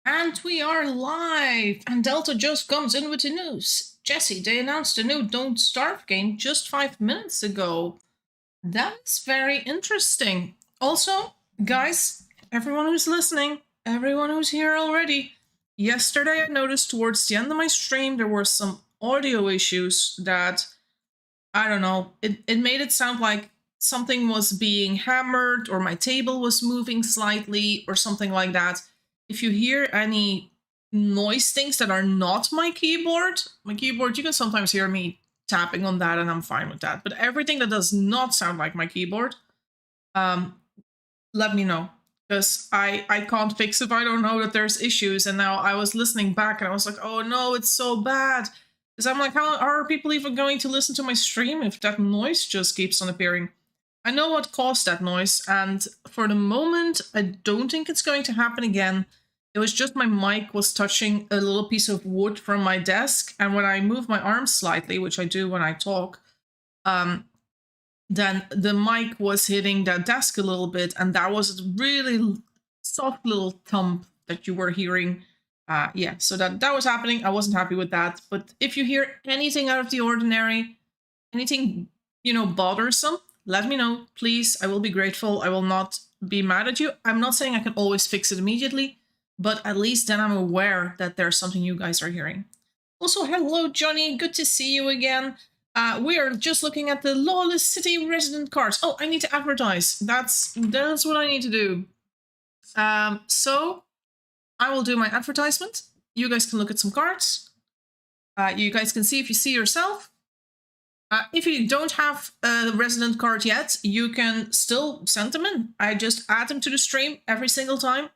And we are live! And Delta just comes in with the news. Jessie, they announced a new Don't Starve game just 5 minutes ago. That's very interesting. Also, guys, everyone who's listening, everyone who's here already, yesterday I noticed towards the end of my stream there were some audio issues that, I don't know, it made it sound like something was being hammered or my table was moving slightly or something like that. If you hear any noise things that are not my keyboard, you can sometimes hear me tapping on that and I'm fine with that. But everything that does not sound like my keyboard, let me know. Because I can't fix if I don't know that there's issues. And now I was listening back and I was like, oh no, it's so bad. Because I'm like, how are people even going to listen to my stream if that noise just keeps on appearing? I know what caused that noise, and for the moment, I don't think it's going to happen again. It was just my mic was touching a little piece of wood from my desk, and when I move my arms slightly, which I do when I talk, then the mic was hitting that desk a little bit, and that was a really soft little thump that you were hearing. Yeah, so that was happening. I wasn't happy with that. But if you hear anything out of the ordinary, anything, bothersome, let me know, please. I will be grateful. I will not be mad at you. I'm not saying I can always fix it immediately, but at least then I'm aware that there's something you guys are hearing. Also, hello, Johnny. Good to see you again. We are just looking at the Lawless City resident cards. Oh, I need to advertise. That's what I need to do. So I will do my advertisement. You guys can look at some cards. You guys can see if you see yourself. If you don't have a resident card yet, you can still send them in. I just add them to the stream every single time.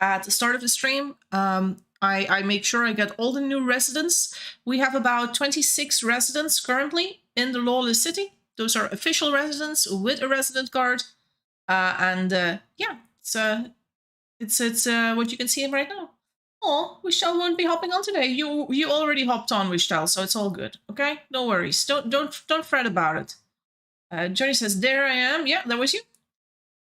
At the start of the stream, I make sure I get all the new residents. We have about 26 residents currently in the Lawless City. Those are official residents with a resident card. Yeah, it's what you can see right now. Oh, Wishtel won't be hopping on today. You already hopped on, Wishtel, so it's all good. Okay, no worries. Don't fret about it. Johnny says, "There I am." Yeah, that was you.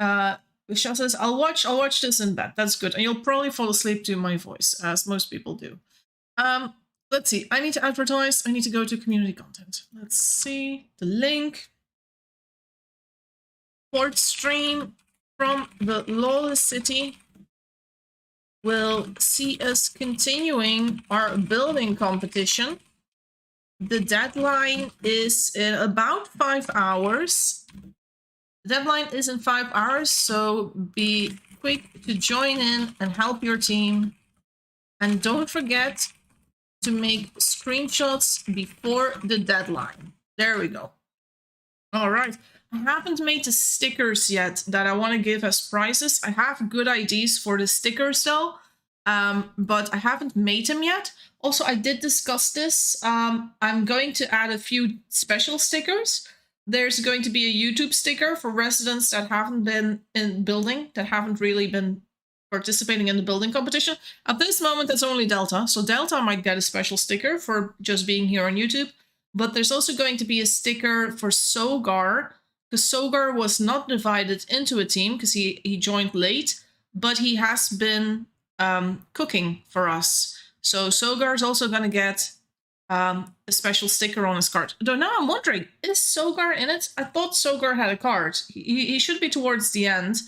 Wishtel says, "I'll watch this in bed." That's good, and you'll probably fall asleep to my voice, as most people do. Let's see. I need to advertise. I need to go to community content. Let's see the link. Port stream from the Lawless City will see us continuing our building competition. The deadline is in about 5 hours. The deadline is in 5 hours, so be quick to join in and help your team. And don't forget to make screenshots before the deadline. There we go. All right. I haven't made the stickers yet that I want to give as prizes. I have good ideas for the stickers though, but I haven't made them yet. Also, I did discuss this. I'm going to add a few special stickers. There's going to be a YouTube sticker for residents that haven't been in building, that haven't really been participating in the building competition. At this moment, it's only Delta, so Delta might get a special sticker for just being here on YouTube. But there's also going to be a sticker for Sogar, because Sogar was not divided into a team because he joined late, but he has been cooking for us. So Sogar is also going to get a special sticker on his card. Though now I'm wondering, is Sogar in it? I thought Sogar had a card. He should be towards the end.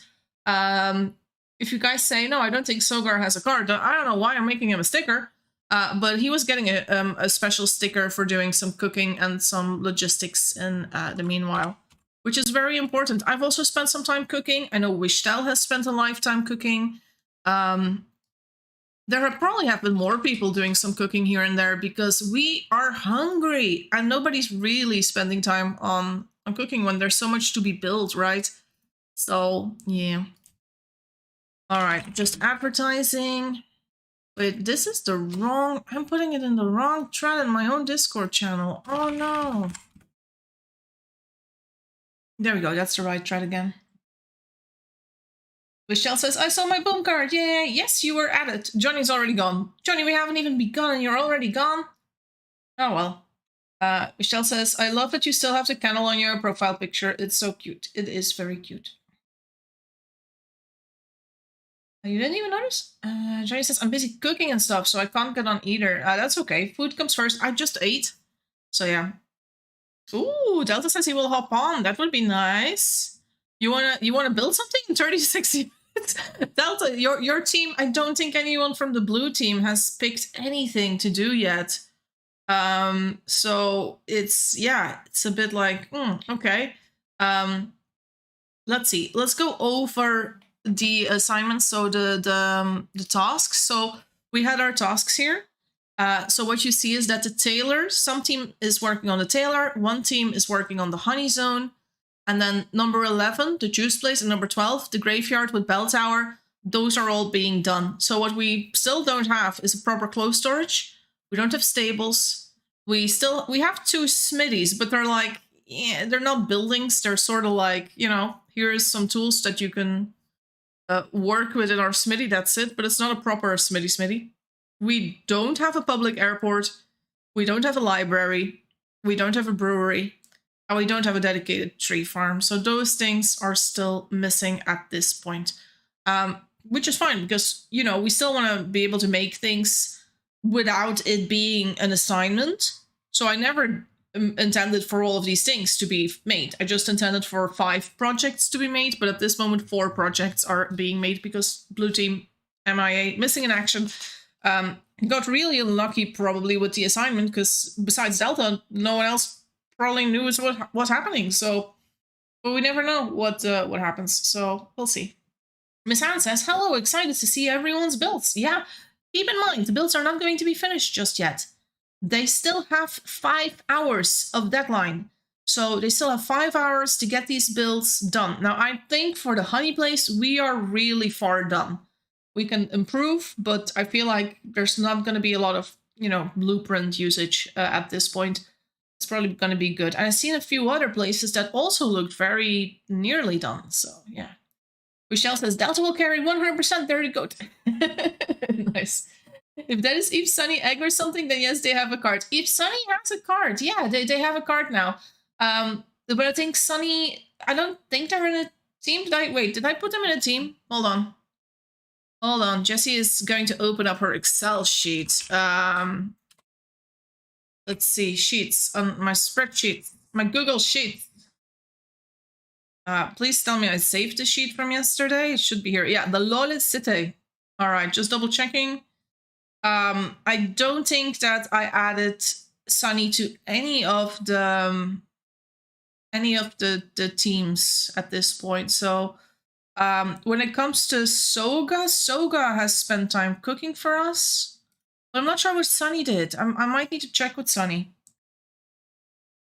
If you guys say, no, I don't think Sogar has a card, I don't know why I'm making him a sticker. But he was getting a special sticker for doing some cooking and some logistics in the meanwhile, which is very important. I've also spent some time cooking. I know Wishtel has spent a lifetime cooking. There probably have been more people doing some cooking here and there because we are hungry and nobody's really spending time on cooking when there's so much to be built, right? So, yeah. All right, just advertising. Wait, this is the wrong... I'm putting it in the wrong thread in my own Discord channel. Oh, no. There we go. That's the right thread again. Michelle says, I saw my boom card. Yay. Yes, you were at it. Johnny's already gone. Johnny, we haven't even begun and you're already gone? Oh, well. Michelle says, I love that you still have the candle on your profile picture. It's so cute. It is very cute. You didn't even notice? Johnny says, I'm busy cooking and stuff, so I can't get on either. That's okay. Food comes first. I just ate. So yeah. Ooh, Delta says he will hop on. That would be nice. You wanna build something in 30 to 60 minutes? Delta, your team, I don't think anyone from the blue team has picked anything to do yet. So it's a bit like, okay. Let's see. Let's go over the assignments, so the tasks. So we had our tasks here. So what you see is that the tailor, some team is working on the tailor, one team is working on the honey zone, and then number 11, the juice place, and number 12, the graveyard with bell tower, those are all being done. So what we still don't have is a proper clothes storage. We don't have stables. We have 2 smithies, but they're like, yeah, they're not buildings. They're sort of like, here's some tools that you can work with in our smithy, that's it, but it's not a proper smithy. We don't have a public airport, we don't have a library, we don't have a brewery, and we don't have a dedicated tree farm. So those things are still missing at this point, which is fine because, we still want to be able to make things without it being an assignment. So I never intended for all of these things to be made. I just intended for 5 projects to be made, but at this moment 4 projects are being made because blue team MIA, missing in action. Got really unlucky probably with the assignment because besides Delta, no one else probably knew what was happening. So, but we never know what happens. So we'll see. Miss Anne says, hello, excited to see everyone's builds. Yeah, keep in mind, the builds are not going to be finished just yet. They still have 5 hours of deadline. So they still have 5 hours to get these builds done. Now, I think for the honey place, we are really far done. We can improve, but I feel like there's not going to be a lot of, blueprint usage at this point. It's probably going to be good. And I've seen a few other places that also looked very nearly done. So, yeah. Michelle says, Delta will carry 100%. There you go. Nice. If that is Eve, Sunny, Egg or something, then yes, they have a card. Eve, Sunny has a card. Yeah, they have a card now. But I think Sunny, I don't think they're in a team. Did I put them in a team? Hold on. Jessie is going to open up her Excel sheet. Let's see, sheets on my spreadsheet, my Google sheet. Please tell me I saved the sheet from yesterday. It should be here. Yeah, the Lawless City. All right, just double checking. I don't think that I added Sunny to any of the teams at this point. So when it comes to Soga has spent time cooking for us. But I'm not sure what Sunny did. I might need to check with Sunny.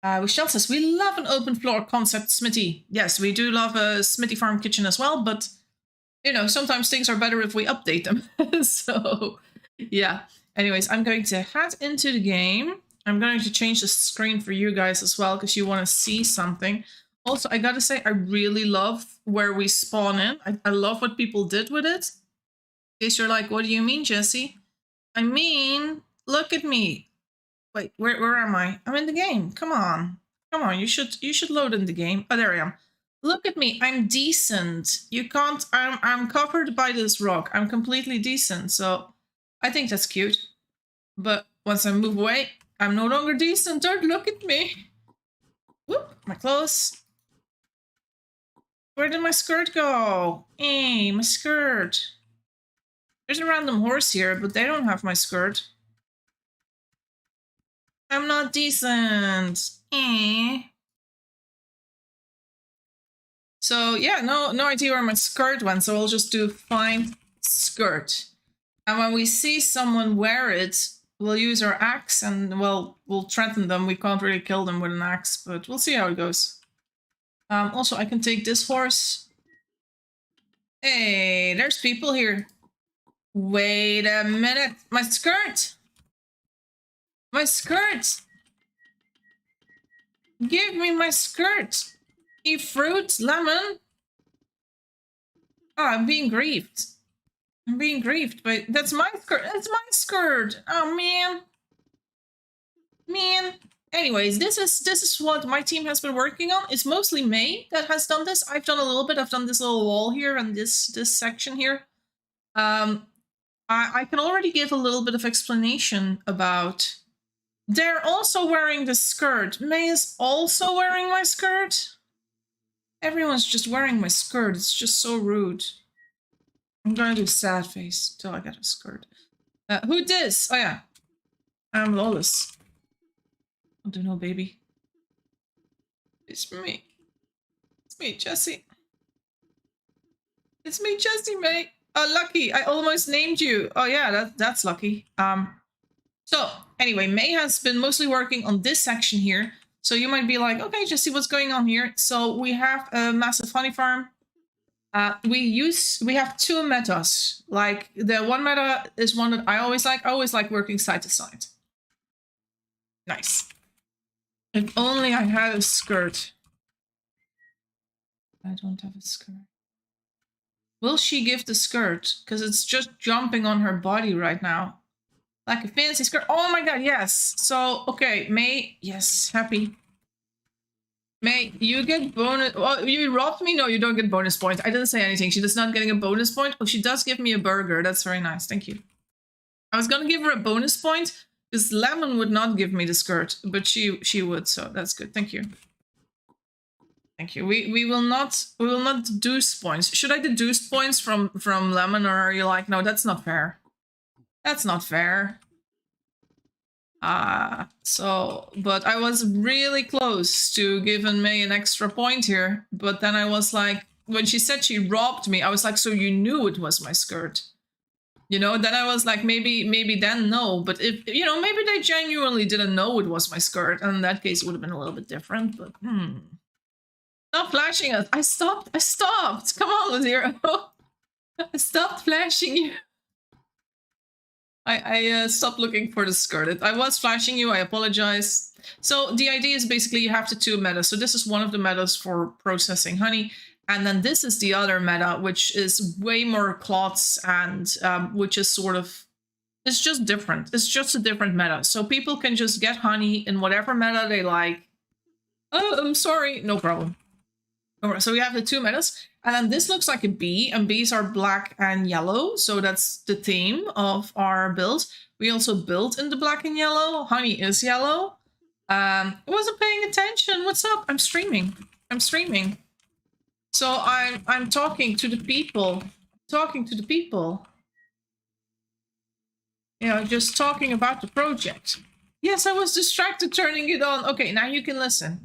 Michelle says, we love an open floor concept smithy. Yes, we do love a smithy farm kitchen as well, but sometimes things are better if we update them. So yeah. Anyways, I'm going to head into the game. I'm going to change the screen for you guys as well because you want to see something. Also, I gotta say, I really love where we spawn in. I love what people did with it. In case you're like, what do you mean, Jessie? I mean, look at me. Wait, where am I? I'm in the game. Come on. You should load in the game. Oh, there I am. Look at me. I'm decent. You can't. I'm covered by this rock. I'm completely decent. So I think that's cute. But once I move away, I'm no longer decent. Don't look at me. Whoop, my clothes. Where did my skirt go? Hey, my skirt. There's a random horse here, but they don't have my skirt. I'm not decent. So yeah, no idea where my skirt went, so we'll just do find skirt. And when we see someone wear it, we'll use our axe and we'll threaten them. We can't really kill them with an axe, but we'll see how it goes. Also, I can take this horse. Hey, there's people here. Wait a minute. My skirt! My skirt! Give me my skirt! Eat fruit, lemon. Oh, I'm being grieved. But that's my skirt. That's my skirt. Oh man. Anyways, this is what my team has been working on. It's mostly May that has done this. I've done a little bit. I've done this little wall here and this section here. I can already give a little bit of explanation about. They're also wearing the skirt. May is also wearing my skirt. Everyone's just wearing my skirt. It's just so rude. I'm gonna do sad face till I get a skirt. Who dis? Oh yeah, I'm Lawless. I don't know, baby. It's me. It's me, Jessie. It's me, Jessie, mate. Oh, lucky. I almost named you. Oh yeah, that's lucky. So anyway, May has been mostly working on this section here. So you might be like, okay, Jessie, what's going on here? So we have a massive honey farm. We have two metas. Like the one meta is one that I always like. I always like working side to side. Nice. If only I had a skirt. I don't have a skirt. Will she give the skirt? Because it's just jumping on her body right now. Like a fancy skirt. Oh my god, yes. So, okay, May, yes, happy. May, you get bonus. Oh, you robbed me? No, you don't get bonus points. I didn't say anything. She is not getting a bonus point. Oh, she does give me a burger. That's very nice. Thank you. I was gonna give her a bonus point because Lemon would not give me the skirt, but she would. So that's good. Thank you. Thank you. We will not deduce points. Should I deduce points from Lemon, or are you like, no, that's not fair? That's not fair. So, but I was really close to giving May an extra point here. But then I was like, when she said she robbed me, I was like, so you knew it was my skirt. You know, then I was like, maybe then no. But if, you know, maybe they genuinely didn't know it was my skirt. And in that case, it would have been a little bit different. But, Stop flashing us. I stopped. Come on, Zero. I stopped flashing you. I stopped looking for the skirt. I was flashing you, I apologize. So the idea is basically you have the two metas. So this is one of the metas for processing honey. And then this is the other meta, which is way more clots and which is sort of, it's just different. It's just a different meta. So people can just get honey in whatever meta they like. Oh, I'm sorry. No problem. So we have the two metas. And then this looks like a bee, and bees are black and yellow. So that's the theme of our build. We also built in the black and yellow. Honey is yellow. I wasn't paying attention. What's up? I'm streaming. So I'm talking to the people. You know, just talking about the project. Yes, I was distracted turning it on. Okay, now you can listen.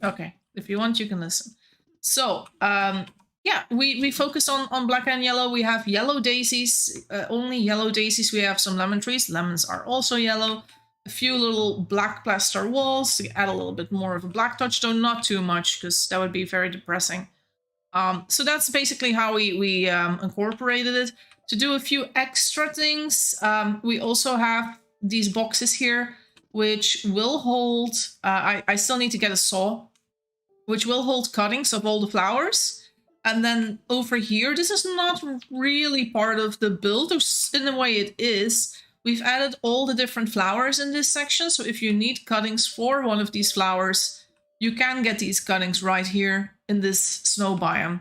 Okay, if you want, you can listen. So, yeah, we focus on black and yellow. We have yellow daisies, only yellow daisies. We have some lemon trees. Lemons are also yellow. A few little black plaster walls to add a little bit more of a black touch, though not too much, because that would be very depressing. So that's basically how we incorporated it. To do a few extra things, we also have these boxes here, which will hold, I still need to get a saw, which will hold cuttings of all the flowers. And then over here, this is not really part of the build, in a way it is. We've added all the different flowers in this section, so if you need cuttings for one of these flowers, you can get these cuttings right here in this snow biome.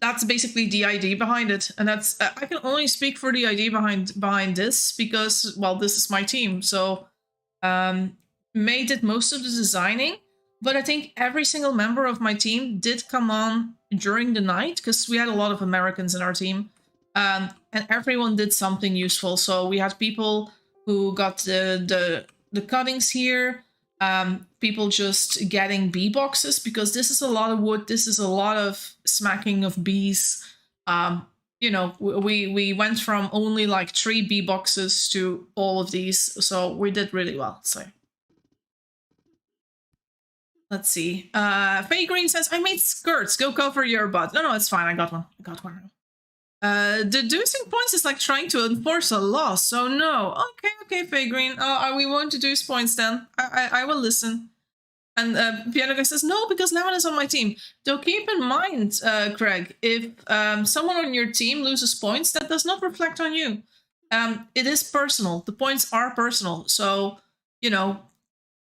That's basically the idea behind it, and that's I can only speak for the idea behind this because, well, this is my team. So May did most of the designing, but I think every single member of my team did come on during the night because we had a lot of Americans in our team, and everyone did something useful. So we had people who got the cuttings here. People just getting bee boxes because this is a lot of wood. This is a lot of smacking of bees. You know, we went from only like 3 bee boxes to all of these, so we did really well. So let's see. Faye Green says, "I made skirts. Go cover your butt." No, it's fine. I got one. Deducing points is like trying to enforce a law, so no. Okay, Faye Green. We won't deduce points then. I will listen. And Piano Guy says, no, because Lemon is on my team. Though keep in mind, Craig, if someone on your team loses points, that does not reflect on you. It is personal. The points are personal. So, you know,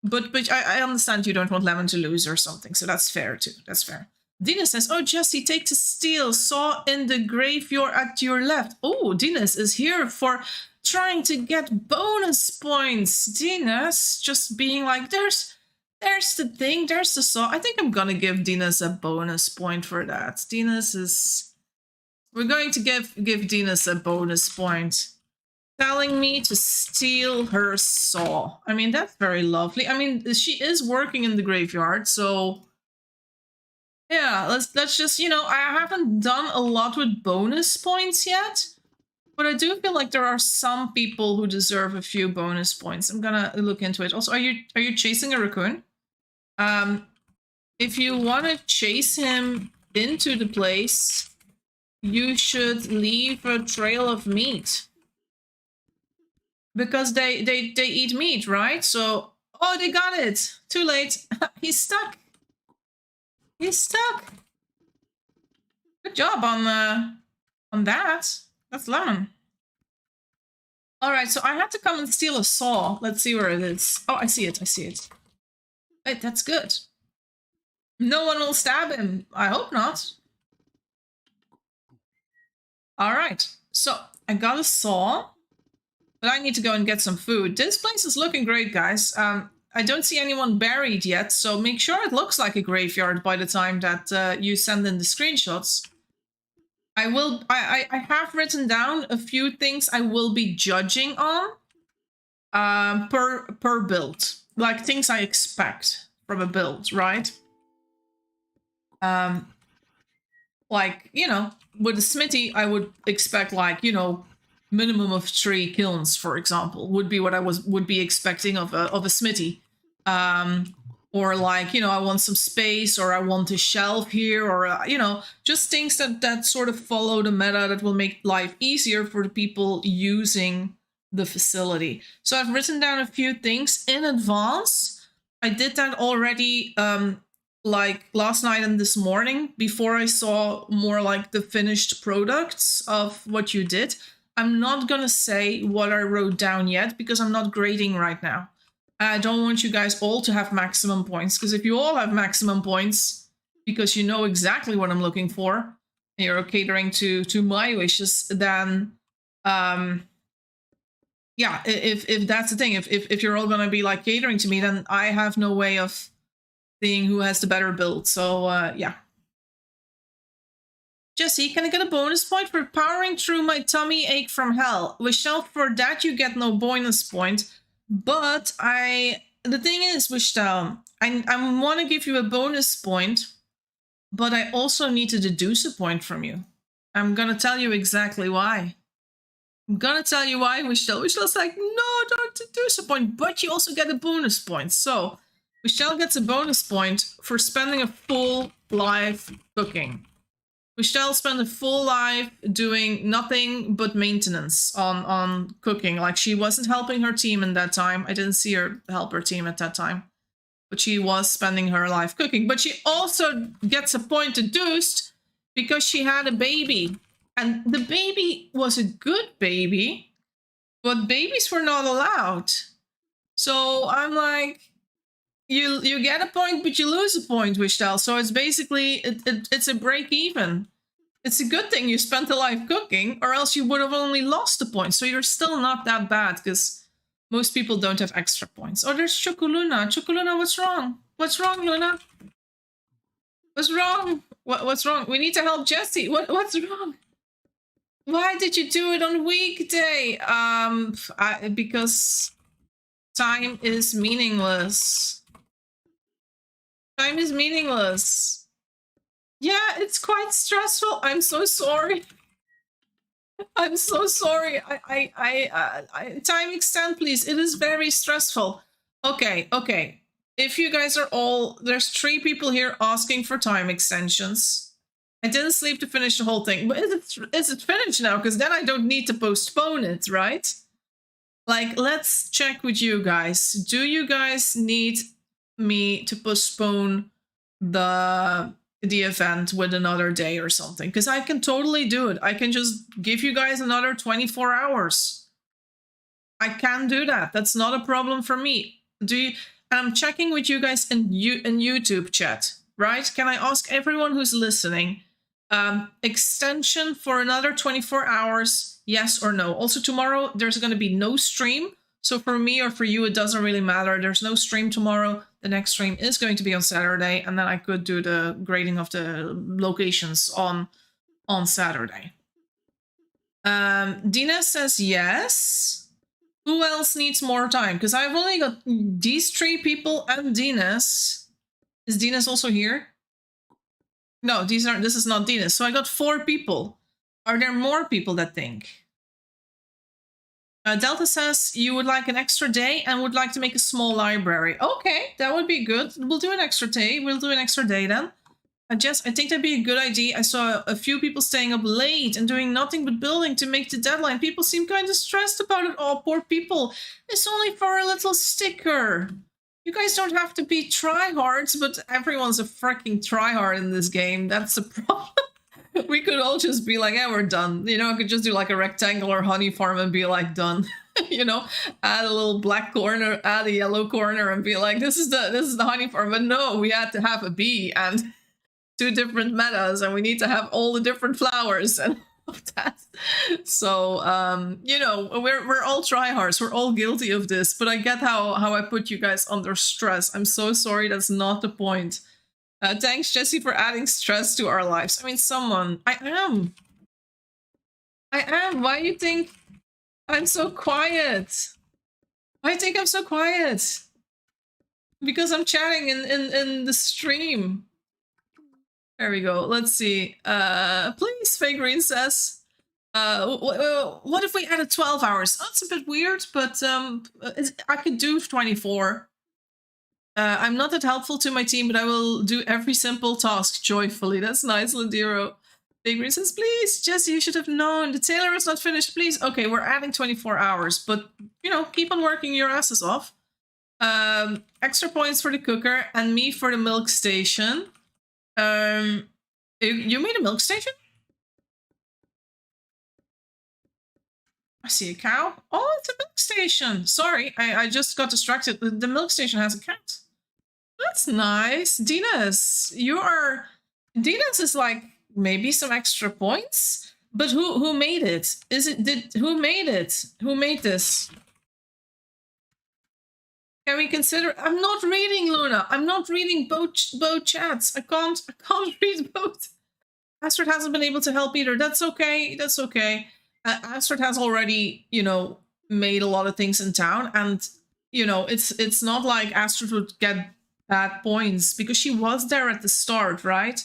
but I understand you don't want Lemon to lose or something, so that's fair too. That's fair. Dina says, oh, Jessie, take to steal. Saw in the graveyard at your left. Oh, Dinas is here for trying to get bonus points. Dinas just being like, there's the thing, there's the saw. I think I'm gonna give Dinas a bonus point for that. Dinas is... We're going to give Dinas a bonus point. Telling me to steal her saw. I mean, that's very lovely. I mean, she is working in the graveyard, so... Yeah, let's just, you know, I haven't done a lot with bonus points yet, but I do feel like there are some people who deserve a few bonus points. I'm gonna look into it. Also, are you chasing a raccoon? If you want to chase him into the place, you should leave a trail of meat. Because they eat meat, right? So, oh, they got it. Too late. He's stuck. He's stuck. Good job on that. That's lemon. All right, so I had to come and steal a saw. Let's see where it is. Oh, I see it. I see it. Wait, that's good. No one will stab him. I hope not. All right, so I got a saw, but I need to go and get some food. This place is looking great, guys. I don't see anyone buried yet, so make sure it looks like a graveyard by the time that you send in the screenshots. I have written down a few things I will be judging on per build, like things I expect from a build, right? Like, you know, with a smithy, I would expect, like, you know, minimum of 3 kilns, for example, would be what I would be expecting of a smithy. Or like, you know, I want some space, or I want a shelf here, or, you know, just things that sort of follow the meta that will make life easier for the people using the facility. So I've written down a few things in advance. I did that already, like last night and this morning, before I saw more like the finished products of what you did. I'm not gonna say what I wrote down yet, because I'm not grading right now. I don't want you guys all to have maximum points, because if you all have maximum points, because you know exactly what I'm looking for, and you're catering to my wishes, then, yeah, if that's the thing, if you're all gonna be like catering to me, then I have no way of seeing who has the better build. So, yeah. Jessie, can I get a bonus point for powering through my tummy ache from hell? Wishtel, for that you get no bonus point. But the thing is, Wishtel, I want to give you a bonus point, but I also need to deduce a point from you. I'm gonna tell you exactly why. I'm gonna tell you why, Wishtel. Wishtel's like, no, don't deduce a point, but you also get a bonus point. So, Wishtel gets a bonus point for spending a full life cooking. Wishtel spent a full life doing nothing but maintenance on cooking. Like, she wasn't helping her team in that time. I didn't see her help her team at that time. But she was spending her life cooking. But she also gets a point deduced because she had a baby. And the baby was a good baby, but babies were not allowed. So I'm like, you get a point, but you lose a point, Wishtel. So it's basically, it's a break even. It's a good thing you spent a life cooking, or else you would have only lost a point. So you're still not that bad, because most people don't have extra points. Oh, there's Chocoluna. Chocoluna, what's wrong? What's wrong, Luna? What's wrong? What's wrong? We need to help Jessie. What's wrong? Why did you do it on weekday? Because time is meaningless. Time is meaningless. Yeah, it's quite stressful. I'm so sorry. I'm so sorry. Time extend, please. It is very stressful. Okay. If you guys are all... There's 3 people here asking for time extensions. I didn't sleep to finish the whole thing. But is it finished now? Because then I don't need to postpone it, right? Like, let's check with you guys. Do you guys need me to postpone the event with another day or something? Because I can totally do it. I can just give you guys another 24 hours. I can do that. That's not a problem for me. And I'm checking with you guys in YouTube chat. right? Can I ask everyone who's listening, extension for another 24 hours, yes or no? Also, tomorrow there's going to be no stream. So for me or for you, it doesn't really matter. There's no stream tomorrow. The next stream is going to be on Saturday, and then I could do the grading of the locations on Saturday. Dina says yes. Who else needs more time? Because I've only got these 3 people and Dina's. Is Dina's also here? No, this is not Dina's. So I got 4 people. Are there more people that think? Delta says you would like an extra day and would like to make a small library. Okay, that would be good. We'll do an extra day. We'll do an extra day then. I think that'd be a good idea. I saw a few people staying up late and doing nothing but building to make the deadline. People seem kind of stressed about it. Oh, poor people. It's only for a little sticker. You guys don't have to be tryhards, but everyone's a freaking tryhard in this game. That's the problem. We could all just be like, yeah, we're done. You know, I could just do like a rectangular honey farm and be like, done. You know, add a little black corner, add a yellow corner, and be like, this is the honey farm. But no, we had to have a bee and 2 different metas, and we need to have all the different flowers and all of that. So you know, we're all tryhards. We're all guilty of this. But I get how I put you guys under stress. I'm so sorry. That's not the point. Thanks, Jessie, for adding stress to our lives. I mean, I am. Why do you think I'm so quiet? Why do you think I'm so quiet? Because I'm chatting in the stream. There we go. Let's see. Please, Fake Green says. What if we added 12 hours? That's a bit weird, but I could do 24. I'm not that helpful to my team, but I will do every simple task joyfully. That's nice, Ladiro. Fake Green says, please, Jessie, you should have known. The tailor is not finished, please. Okay, we're adding 24 hours, but, you know, keep on working your asses off. Extra points for the cooker and me for the milk station. You made a milk station? I see a cow. Oh, it's a milk station. Sorry, I just got distracted. The milk station has a cat. That's nice. Dinas is like maybe some extra points, but who made it? Who made it? Who made this? Can we consider? I'm not reading, Luna. I'm not reading both chats. I can't read both. Astrid hasn't been able to help either. That's okay. That's okay. Astrid has already, you know, made a lot of things in town, and you know, it's not like Astrid would get bad points because she was there at the start, right?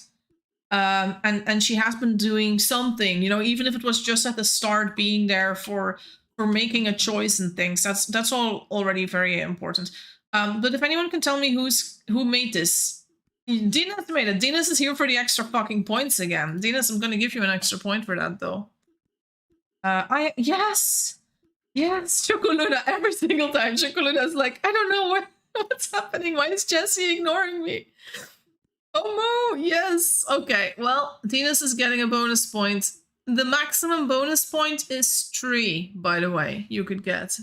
And she has been doing something, you know, even if it was just at the start, being there for making a choice and things. That's all already very important. But if anyone can tell me who made this, Dinas made it. Dinas is here for the extra fucking points again. Dinas, I'm gonna give you an extra point for that though. Yes, Chocoluna every single time. Chocoluna's like, I don't know what's happening. Why is Jessie ignoring me? Oh no, yes. Okay, well, Dinas is getting a bonus point. The maximum bonus point is 3, by the way, you could get.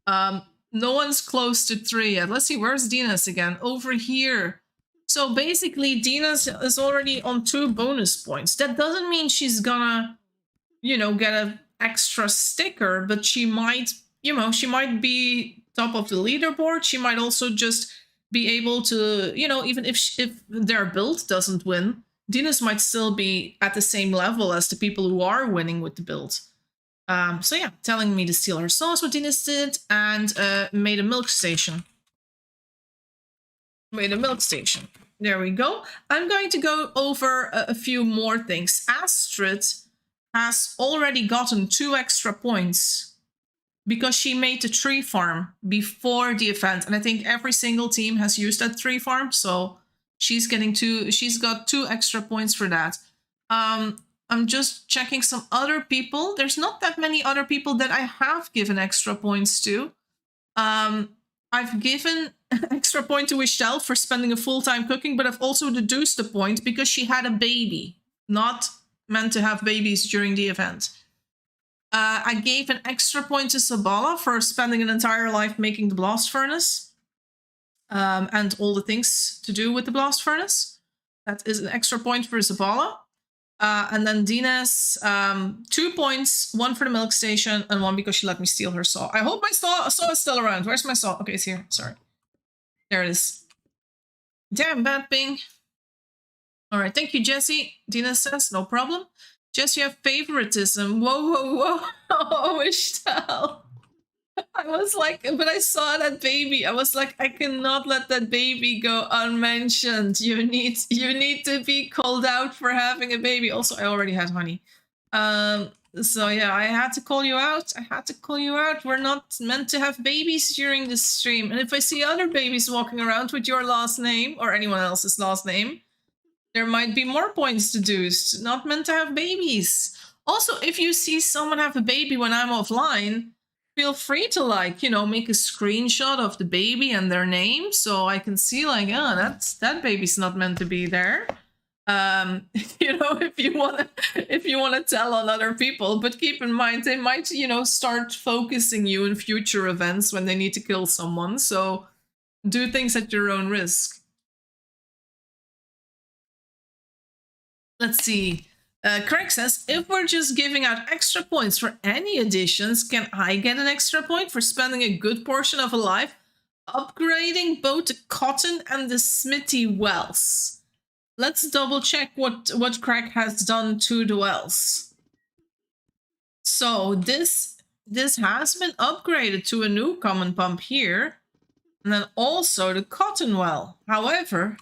No one's close to 3 yet. Let's see, where's Dinas again? Over here. So basically, Dinas is already on 2 bonus points. That doesn't mean she's gonna, you know, get an extra sticker, but she might, you know, she might be top of the leaderboard. She might also just be able to, you know, even if their build doesn't win, Dinas might still be at the same level as the people who are winning with the build. So yeah, telling me to steal her sauce, what Dinas did, and made a milk station. There we go. I'm going to go over a few more things. Astrid has already gotten 2 extra points because she made the tree farm before the event. And I think every single team has used that tree farm. So she's got 2 extra points for that. I'm just checking some other people. There's not that many other people that I have given extra points to. I've given an extra point to Michelle for spending a full-time cooking, but I've also deduced a point because she had a baby, not meant to have babies during the event. I gave an extra point to Sabala for spending an entire life making the blast furnace and all the things to do with the blast furnace. That is an extra point for Zavala. And then Dina's 2 points, 1 for the milk station, and 1 because she let me steal her saw. I hope my saw is still around. Where's my saw? Okay, it's here. Sorry. There it is. Damn, bad ping. All right, thank you, Jessie. Dina says, no problem. Jessie, you have favoritism. Whoa, whoa, whoa. Oh, Estelle. I was like, but I saw that baby. I was like, I cannot let that baby go unmentioned. You need to be called out for having a baby. Also, I already had honey. So yeah, I had to call you out. We're not meant to have babies during this stream. And if I see other babies walking around with your last name or anyone else's last name, there might be more points deduced. Not meant to have babies. Also, if you see someone have a baby when I'm offline, feel free to, like, you know, make a screenshot of the baby and their name so I can see, like, oh, that baby's not meant to be there. You know, if you wanna tell on other people, but keep in mind they might, you know, start focusing you in future events when they need to kill someone. So do things at your own risk. Let's see. Craig says, if we're just giving out extra points for any additions, can I get an extra point for spending a good portion of a life upgrading both the cotton and the smithy wells? Let's double check what Craig has done to the wells. So this has been upgraded to a new common pump here, and then also the cotton well. However,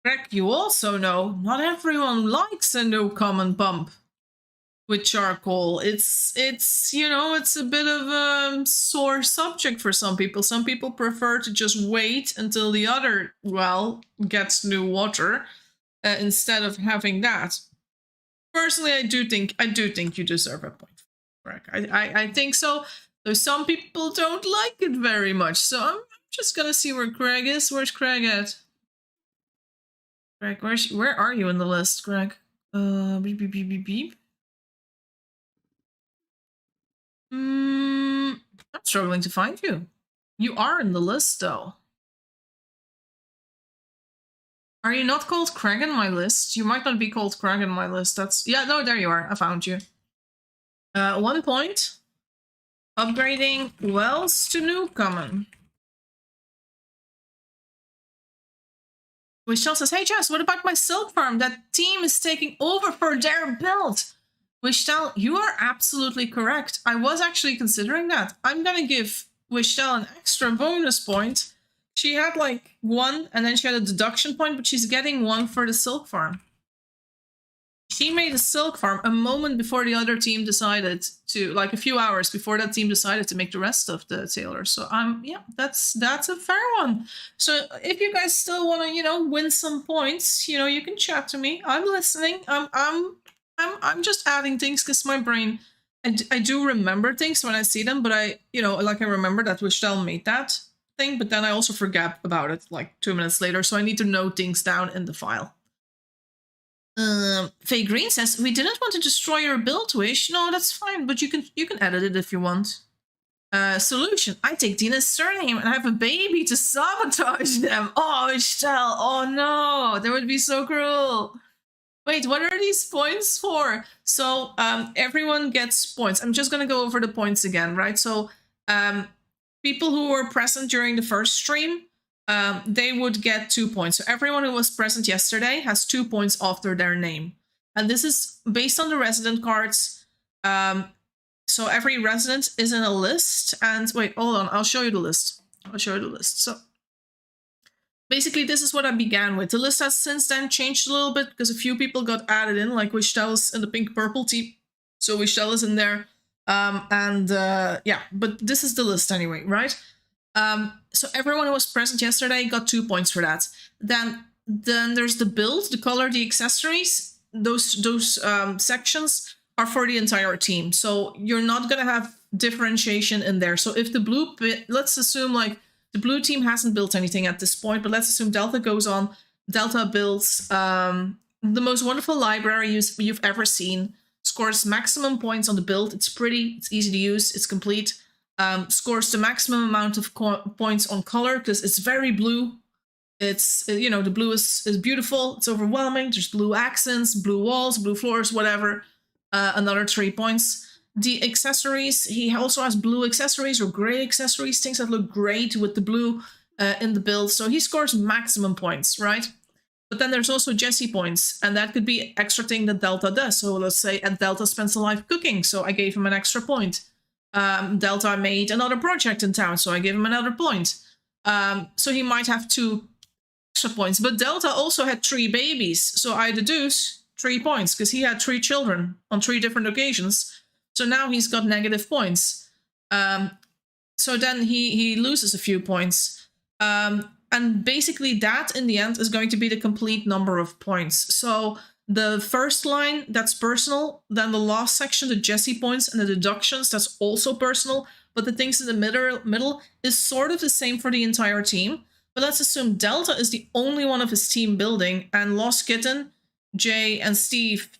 Greg, you also know not everyone likes a new common pump with charcoal. It's you know, it's a bit of a sore subject for some people. Some people prefer to just wait until the other well gets new water instead of having that. Personally, I do think you deserve a point, Greg. I think so. Though some people don't like it very much. So I'm just gonna see where Greg is. Where's Craig at? Greg, where are you in the list, Greg? Beep, beep, beep, beep, beep. I'm struggling to find you. You are in the list, though. Are you not called Craig in my list? You might not be called Craig in my list. That's... Yeah, no, there you are. I found you. 1 point. Upgrading wells to new common. Wichtel says, hey Jess, what about my silk farm? That team is taking over for their build. Wichtel, you are absolutely correct. I was actually considering that. I'm gonna give Wichtel an extra bonus point. She had like 1 and then she had a deduction point, but she's getting 1 for the silk farm. She made a silk farm a moment before the other team decided to, like a few hours before that team decided to make the rest of the tailor. So yeah, that's a fair one. So if you guys still want to, you know, win some points, you know, you can chat to me. I'm listening. I'm just adding things because my brain, I do remember things when I see them, but I, you know, like I remember that Wichtel made that thing, but then I also forget about it like 2 minutes later. So I need to note things down in the file. Faye Green says, we didn't want to destroy your build, Wish. No, that's fine, but you can edit it if you want. Solution. I take Dina's surname and have a baby to sabotage them. Oh, Estelle. Oh no, that would be so cruel. Wait, what are these points for? So everyone gets points. I'm just gonna go over the points again, right? So people who were present during the first stream, they would get 2 points. So everyone who was present yesterday has 2 points after their name. And this is based on the resident cards. So every resident is in a list. And wait, hold on, I'll show you the list. So basically, this is what I began with. The list has since then changed a little bit because a few people got added in, like Wichtel is in the pink-purple team. So Wichtel is in there. Yeah, but this is the list anyway, right? So everyone who was present yesterday got 2 points for that. Then there's the build, the color, the accessories. Those sections are for the entire team. So you're not gonna have differentiation in there. So if the blue, let's assume like the blue team hasn't built anything at this point, but let's assume Delta goes on. Delta builds the most wonderful library you've ever seen. Scores maximum points on the build. It's pretty, it's easy to use, it's complete. Scores the maximum amount of points on color because it's very blue. It's, you know, the blue is beautiful. It's overwhelming. There's blue accents, blue walls, blue floors, whatever. Another 3 points. The accessories, he also has blue accessories or gray accessories, things that look great with the blue in the build. So he scores maximum points, right? But then there's also Jessie points, and that could be extra thing that Delta does. So let's say Delta spends a life cooking, so I gave him an extra point. Delta made another project in town, so I gave him another point. So he might have 2 extra points. But Delta also had 3 babies, so I deduce 3 points because he had 3 children on 3 different occasions. So now he's got negative points. So then he loses a few points. And basically that in the end is going to be the complete number of points. So the first line, that's personal. Then the last section, the Jessie points and the deductions, that's also personal. But the things in the middle is sort of the same for the entire team. But let's assume Delta is the only one of his team building, and Lost Kitten, Jay, and Steve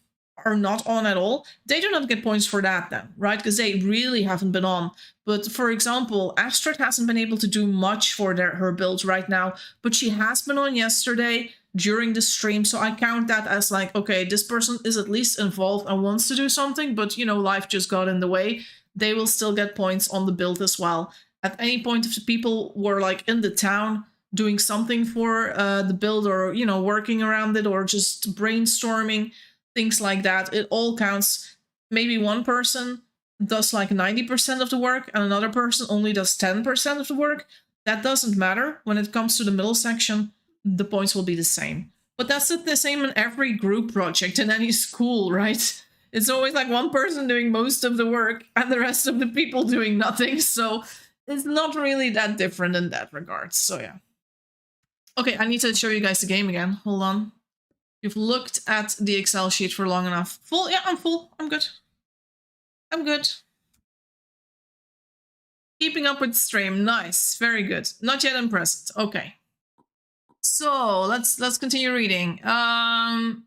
are not on at all. They do not get points for that then, right? Because they really haven't been on. But for example, Astrid hasn't been able to do much for her build right now, but she has been on yesterday during the stream. So I count that as like, okay, this person is at least involved and wants to do something, but you know, life just got in the way. They will still get points on the build as well. At any point, if the people were like in the town doing something for the build, or, you know, working around it, or just brainstorming, things like that, it all counts. Maybe one person does like 90% of the work and another person only does 10% of the work. That doesn't matter. When it comes to the middle section, the points will be the same. But that's the same in every group project in any school, right? It's always like one person doing most of the work and the rest of the people doing nothing. So it's not really that different in that regard. So yeah. Okay, I need to show you guys the game again. Hold on. You've looked at the Excel sheet for long enough. Full? Yeah, I'm full. I'm good. I'm good. Keeping up with the stream. Nice. Very good. Not yet impressed. Okay. So let's continue reading. Not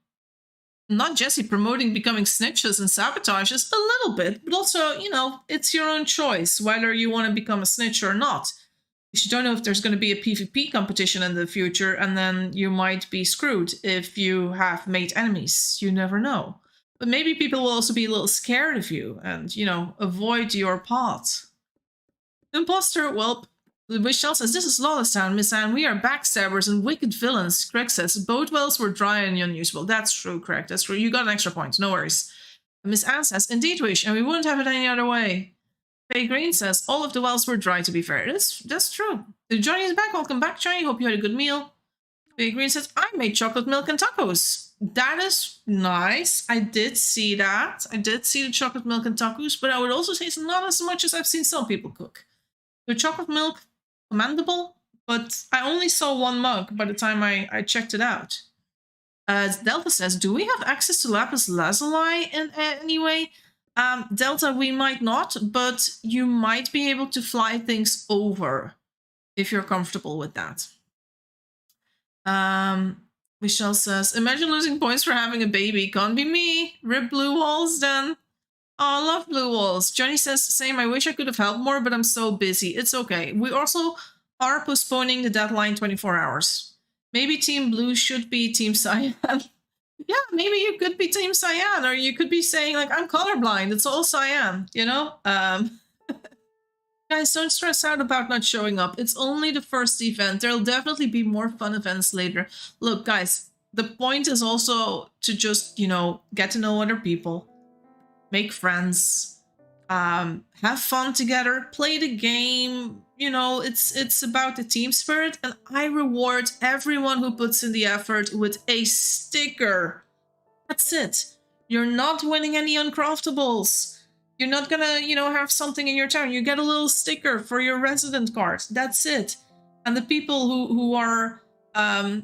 Jessie promoting becoming snitches and sabotages a little bit, but also, you know, it's your own choice whether you want to become a snitch or not. You don't know if there's going to be a PvP competition in the future, and then you might be screwed if you have made enemies. You never know. But maybe people will also be a little scared of you and, you know, avoid your path. Imposter, well, Michelle says, this is Lawless Town, Miss Anne. We are backstabbers and wicked villains. Craig says, both wells were dry and unusable. That's true, Craig. That's true. You got an extra point. No worries. Miss Anne says, indeed, Wish, and we wouldn't have it any other way. Faye Green says, all of the wells were dry, to be fair. That's true. Johnny is back. Welcome back, Johnny. Hope you had a good meal. Faye Green says, I made chocolate milk and tacos. That is nice. I did see that. I did see the chocolate milk and tacos, but I would also say it's not as much as I've seen some people cook. The chocolate milk, commendable, but I only saw one mug by the time I checked it out. Delta says, do we have access to lapis lazuli in any way? Delta, we might not, but you might be able to fly things over if you're comfortable with that. Michelle says, imagine losing points for having a baby. Can't be me. Rip blue walls then. Oh, I love blue walls. Johnny says, same, I wish I could have helped more, but I'm so busy. It's okay. We also are postponing the deadline 24 hours. Maybe Team Blue should be Team Cyan. Yeah, maybe you could be Team Cyan, or you could be saying, like, I'm colorblind. It's all cyan, you know? Guys, don't stress out about not showing up. It's only the first event. There'll definitely be more fun events later. Look, guys, the point is also to just, you know, get to know other people. Make friends, have fun together, play the game. You know, it's about the team spirit, and I reward everyone who puts in the effort with a sticker. That's it. You're not winning any uncraftables. You're not gonna, you know, have something in your town. You get a little sticker for your resident card. That's it. And the people who are, I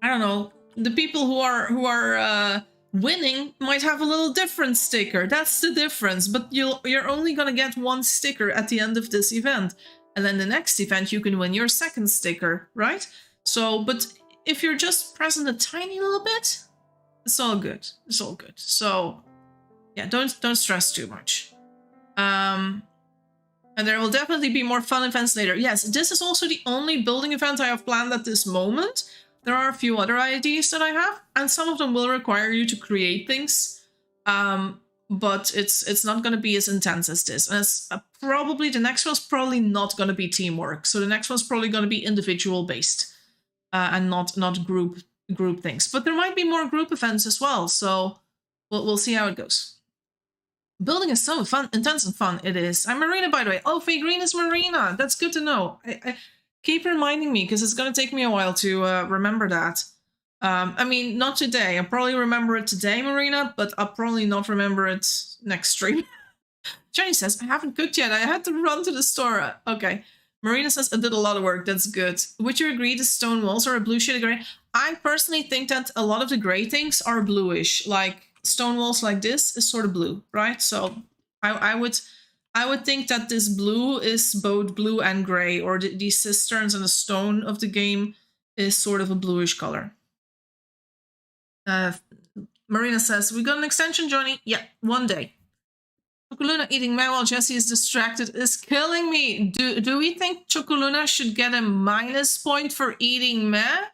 don't know, the people who are winning might have a little different sticker. That's the difference. But you're only gonna get one sticker at the end of this event, and then the next event you can win your second sticker, right? So, but if you're just present a tiny little bit, it's all good. It's all good. So, yeah, don't stress too much. And there will definitely be more fun events later. Yes, this is also the only building event I have planned at this moment. There are a few other ideas that I have, and some of them will require you to create things. But it's not going to be as intense as this. And it's probably the next one's probably not going to be teamwork. So the next one's probably going to be individual based, and not group things. But there might be more group events as well. So we'll see how it goes. Building is so fun, intense and fun. It is. I'm Marina, by the way. Oh, Fake Green is Marina. That's good to know. I keep reminding me because it's going to take me a while to remember that. I mean, not today. I'll probably remember it today, Marina, but I'll probably not remember it next stream. Jenny says, I haven't cooked yet. I had to run to the store. Okay. Marina says, I did a lot of work. That's good. Would you agree the stone walls are a blue shade of gray? I personally think that a lot of the gray things are bluish. Like, stone walls like this is sort of blue, right? So I would think that this blue is both blue and gray, or the cisterns and the stone of the game is sort of a bluish color. Marina says, we got an extension, Johnny? Yeah, one day. Chocoluna eating meh while Jessie is distracted is killing me. Do we think Chocoluna should get a minus point for eating meh?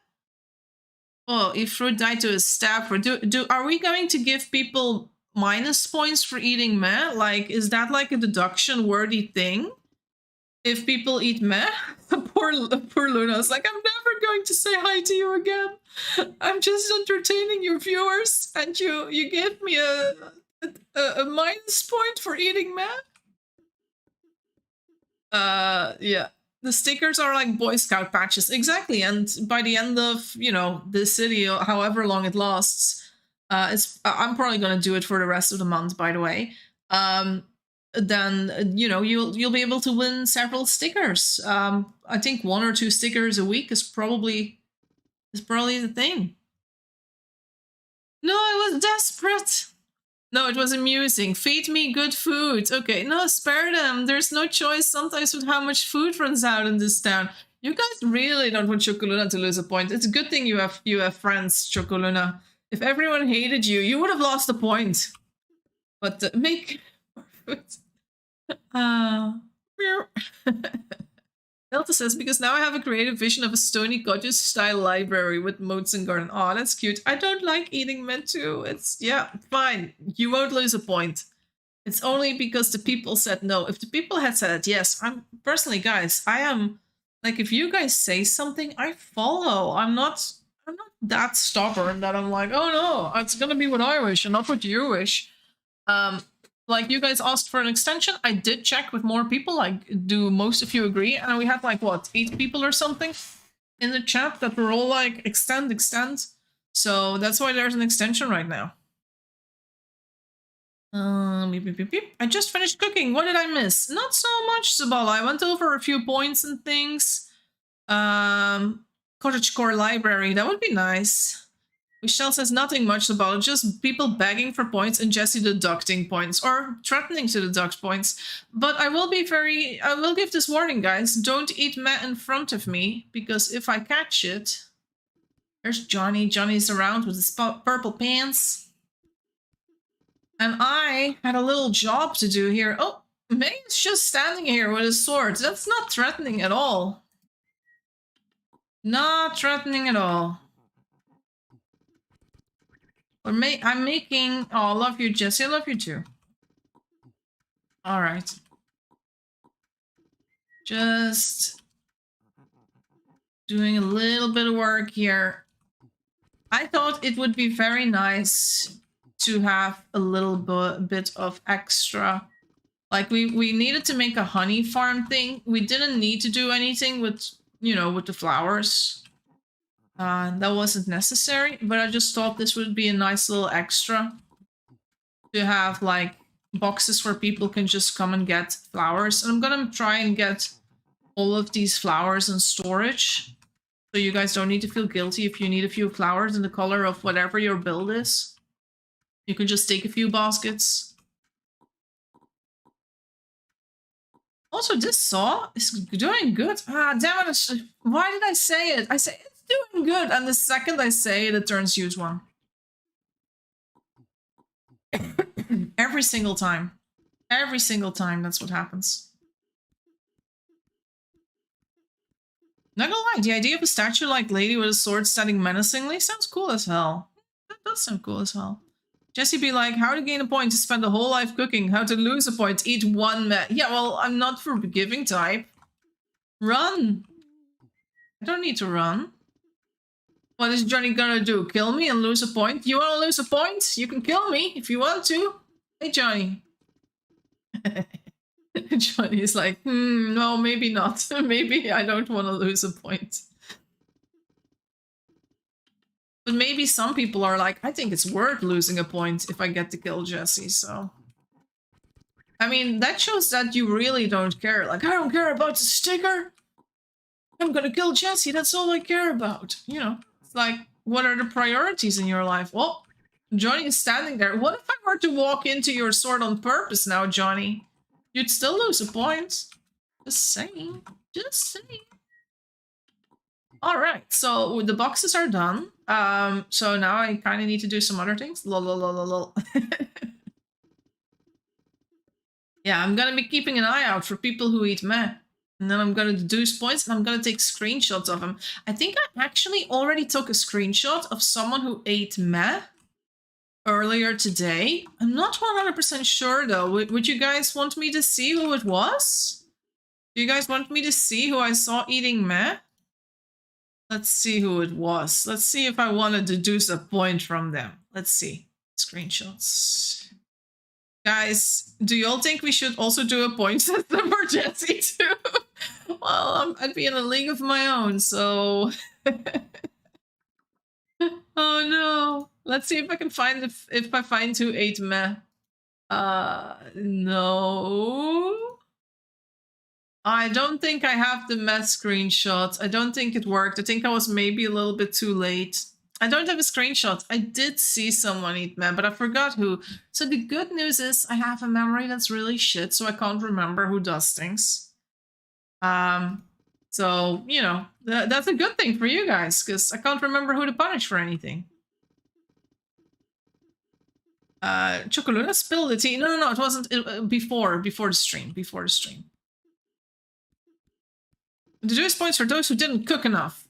Oh, if fruit died to his staff, are we going to give people minus points for eating meh? Like, is that like a deduction worthy thing? If people eat meh? poor Luna's like, I'm never going to say hi to you again. I'm just entertaining your viewers, and you give me a minus point for eating meh? Yeah. The stickers are like Boy Scout patches. Exactly. And by the end of, the city, however long it lasts, I'm probably going to do it for the rest of the month, by the way. Then, you'll be able to win several stickers. I think 1 or 2 stickers a week is probably the thing. No, I was desperate. No, it was amusing. Feed me good food. Okay, no, spare them. There's no choice sometimes with how much food runs out in this town. You guys really don't want Chocoluna to lose a point. It's a good thing you have friends, Chocoluna. If everyone hated you, you would have lost a point. But make food. Delta says, because now I have a creative vision of a Stony Cottage style library with moats and garden. Oh, that's cute. I don't like eating meh too. It's, yeah, fine. You won't lose a point. It's only because the people said no. If the people had said yes, I'm personally, guys, I am, like, if you guys say something, I follow. I'm not that stubborn that I'm like, oh no, it's gonna be what I wish and not what you wish. Like, you guys asked for an extension. I did check with more people, like, do most of you agree? And we had, like, what, 8 people or something in the chat that were all like, extend. So that's why there's an extension right now. Beep, beep, beep, beep. I just finished cooking. What did I miss? Not so much, Zabala. I went over a few points and things. Cottagecore library, that would be nice. Michelle says nothing much about it, just people begging for points and Jessie deducting points, or threatening to deduct points. But I will give this warning, guys. Don't eat meh in front of me, because if I catch it... There's Johnny. Johnny's around with his purple pants. And I had a little job to do here. Oh, May is just standing here with his sword. That's not threatening at all. Not threatening at all. I'm making... Oh, I love you, Jessie. I love you too. Alright. Just doing a little bit of work here. I thought it would be very nice to have a little bit of extra. Like, we needed to make a honey farm thing. We didn't need to do anything with, with the flowers. That wasn't necessary, but I just thought this would be a nice little extra to have, like, boxes where people can just come and get flowers. And I'm gonna try and get all of these flowers in storage, so you guys don't need to feel guilty if you need a few flowers in the color of whatever your build is. You can just take a few baskets. Also, this saw is doing good. Ah, damn it. Why did I say it? I say it's doing good, and the second I say it, it turns use 1. Every single time. Every single time, that's what happens. Not gonna lie, the idea of a statue-like lady with a sword standing menacingly sounds cool as hell. That does sound cool as hell. Jessie be like, how to gain a point to spend a whole life cooking, how to lose a point, eat one meh. Yeah, well, I'm not forgiving type. Run! I don't need to run. What is Johnny gonna do? Kill me and lose a point? You wanna lose a point? You can kill me if you want to. Hey, Johnny. Johnny is like, no, maybe not. Maybe I don't want to lose a point. But maybe some people are like, I think it's worth losing a point if I get to kill Jessie, so... I mean, that shows that you really don't care. Like, I don't care about the sticker. I'm gonna kill Jessie, that's all I care about. You know, it's like, what are the priorities in your life? Well, Johnny is standing there. What if I were to walk into your sword on purpose now, Johnny? You'd still lose a point. Just saying. Just saying. Alright, so the boxes are done. So now I kind of need to do some other things. Lol, lol, lol, lol. Yeah, I'm gonna be keeping an eye out for people who eat meh. And then I'm gonna deduce points and I'm gonna take screenshots of them. I think I actually already took a screenshot of someone who ate meh earlier today. I'm not 100% sure though. Would you guys want me to see who it was? Do you guys want me to see who I saw eating meh? Let's see who it was. Let's see if I want to deduce a point from them. Let's see. Screenshots. Guys, do you all think we should also do a point system for Jessie too? Well, I'd be in a league of my own, so... Oh no. Let's see if I can find if I find who ate meh. No. I don't think I have the meh screenshot. I don't think it worked. I think I was maybe a little bit too late. I don't have a screenshot. I did see someone eat meh, but I forgot who. So the good news is I have a memory that's really shit, so I can't remember who does things. So, you know, that's a good thing for you guys, because I can't remember who to punish for anything. Chocoluna spilled the tea. No, it wasn't before the stream. Deduce points for those who didn't cook enough.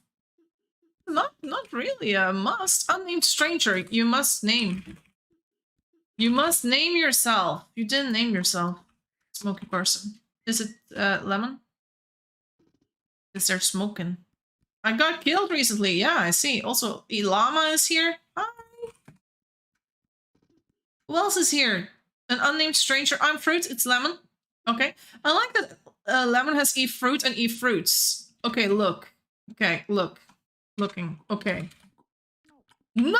Not really a must. Unnamed stranger, you must name. You must name yourself. You didn't name yourself. Smoky person. Is it lemon? Is there smoking? I got killed recently. Yeah, I see. Also, Ilama is here. Hi. Who else is here? An unnamed stranger. I'm fruit. It's lemon. Okay. I like that lemon has E fruit and E fruits. Okay, look. Okay, look. Looking. Okay. No!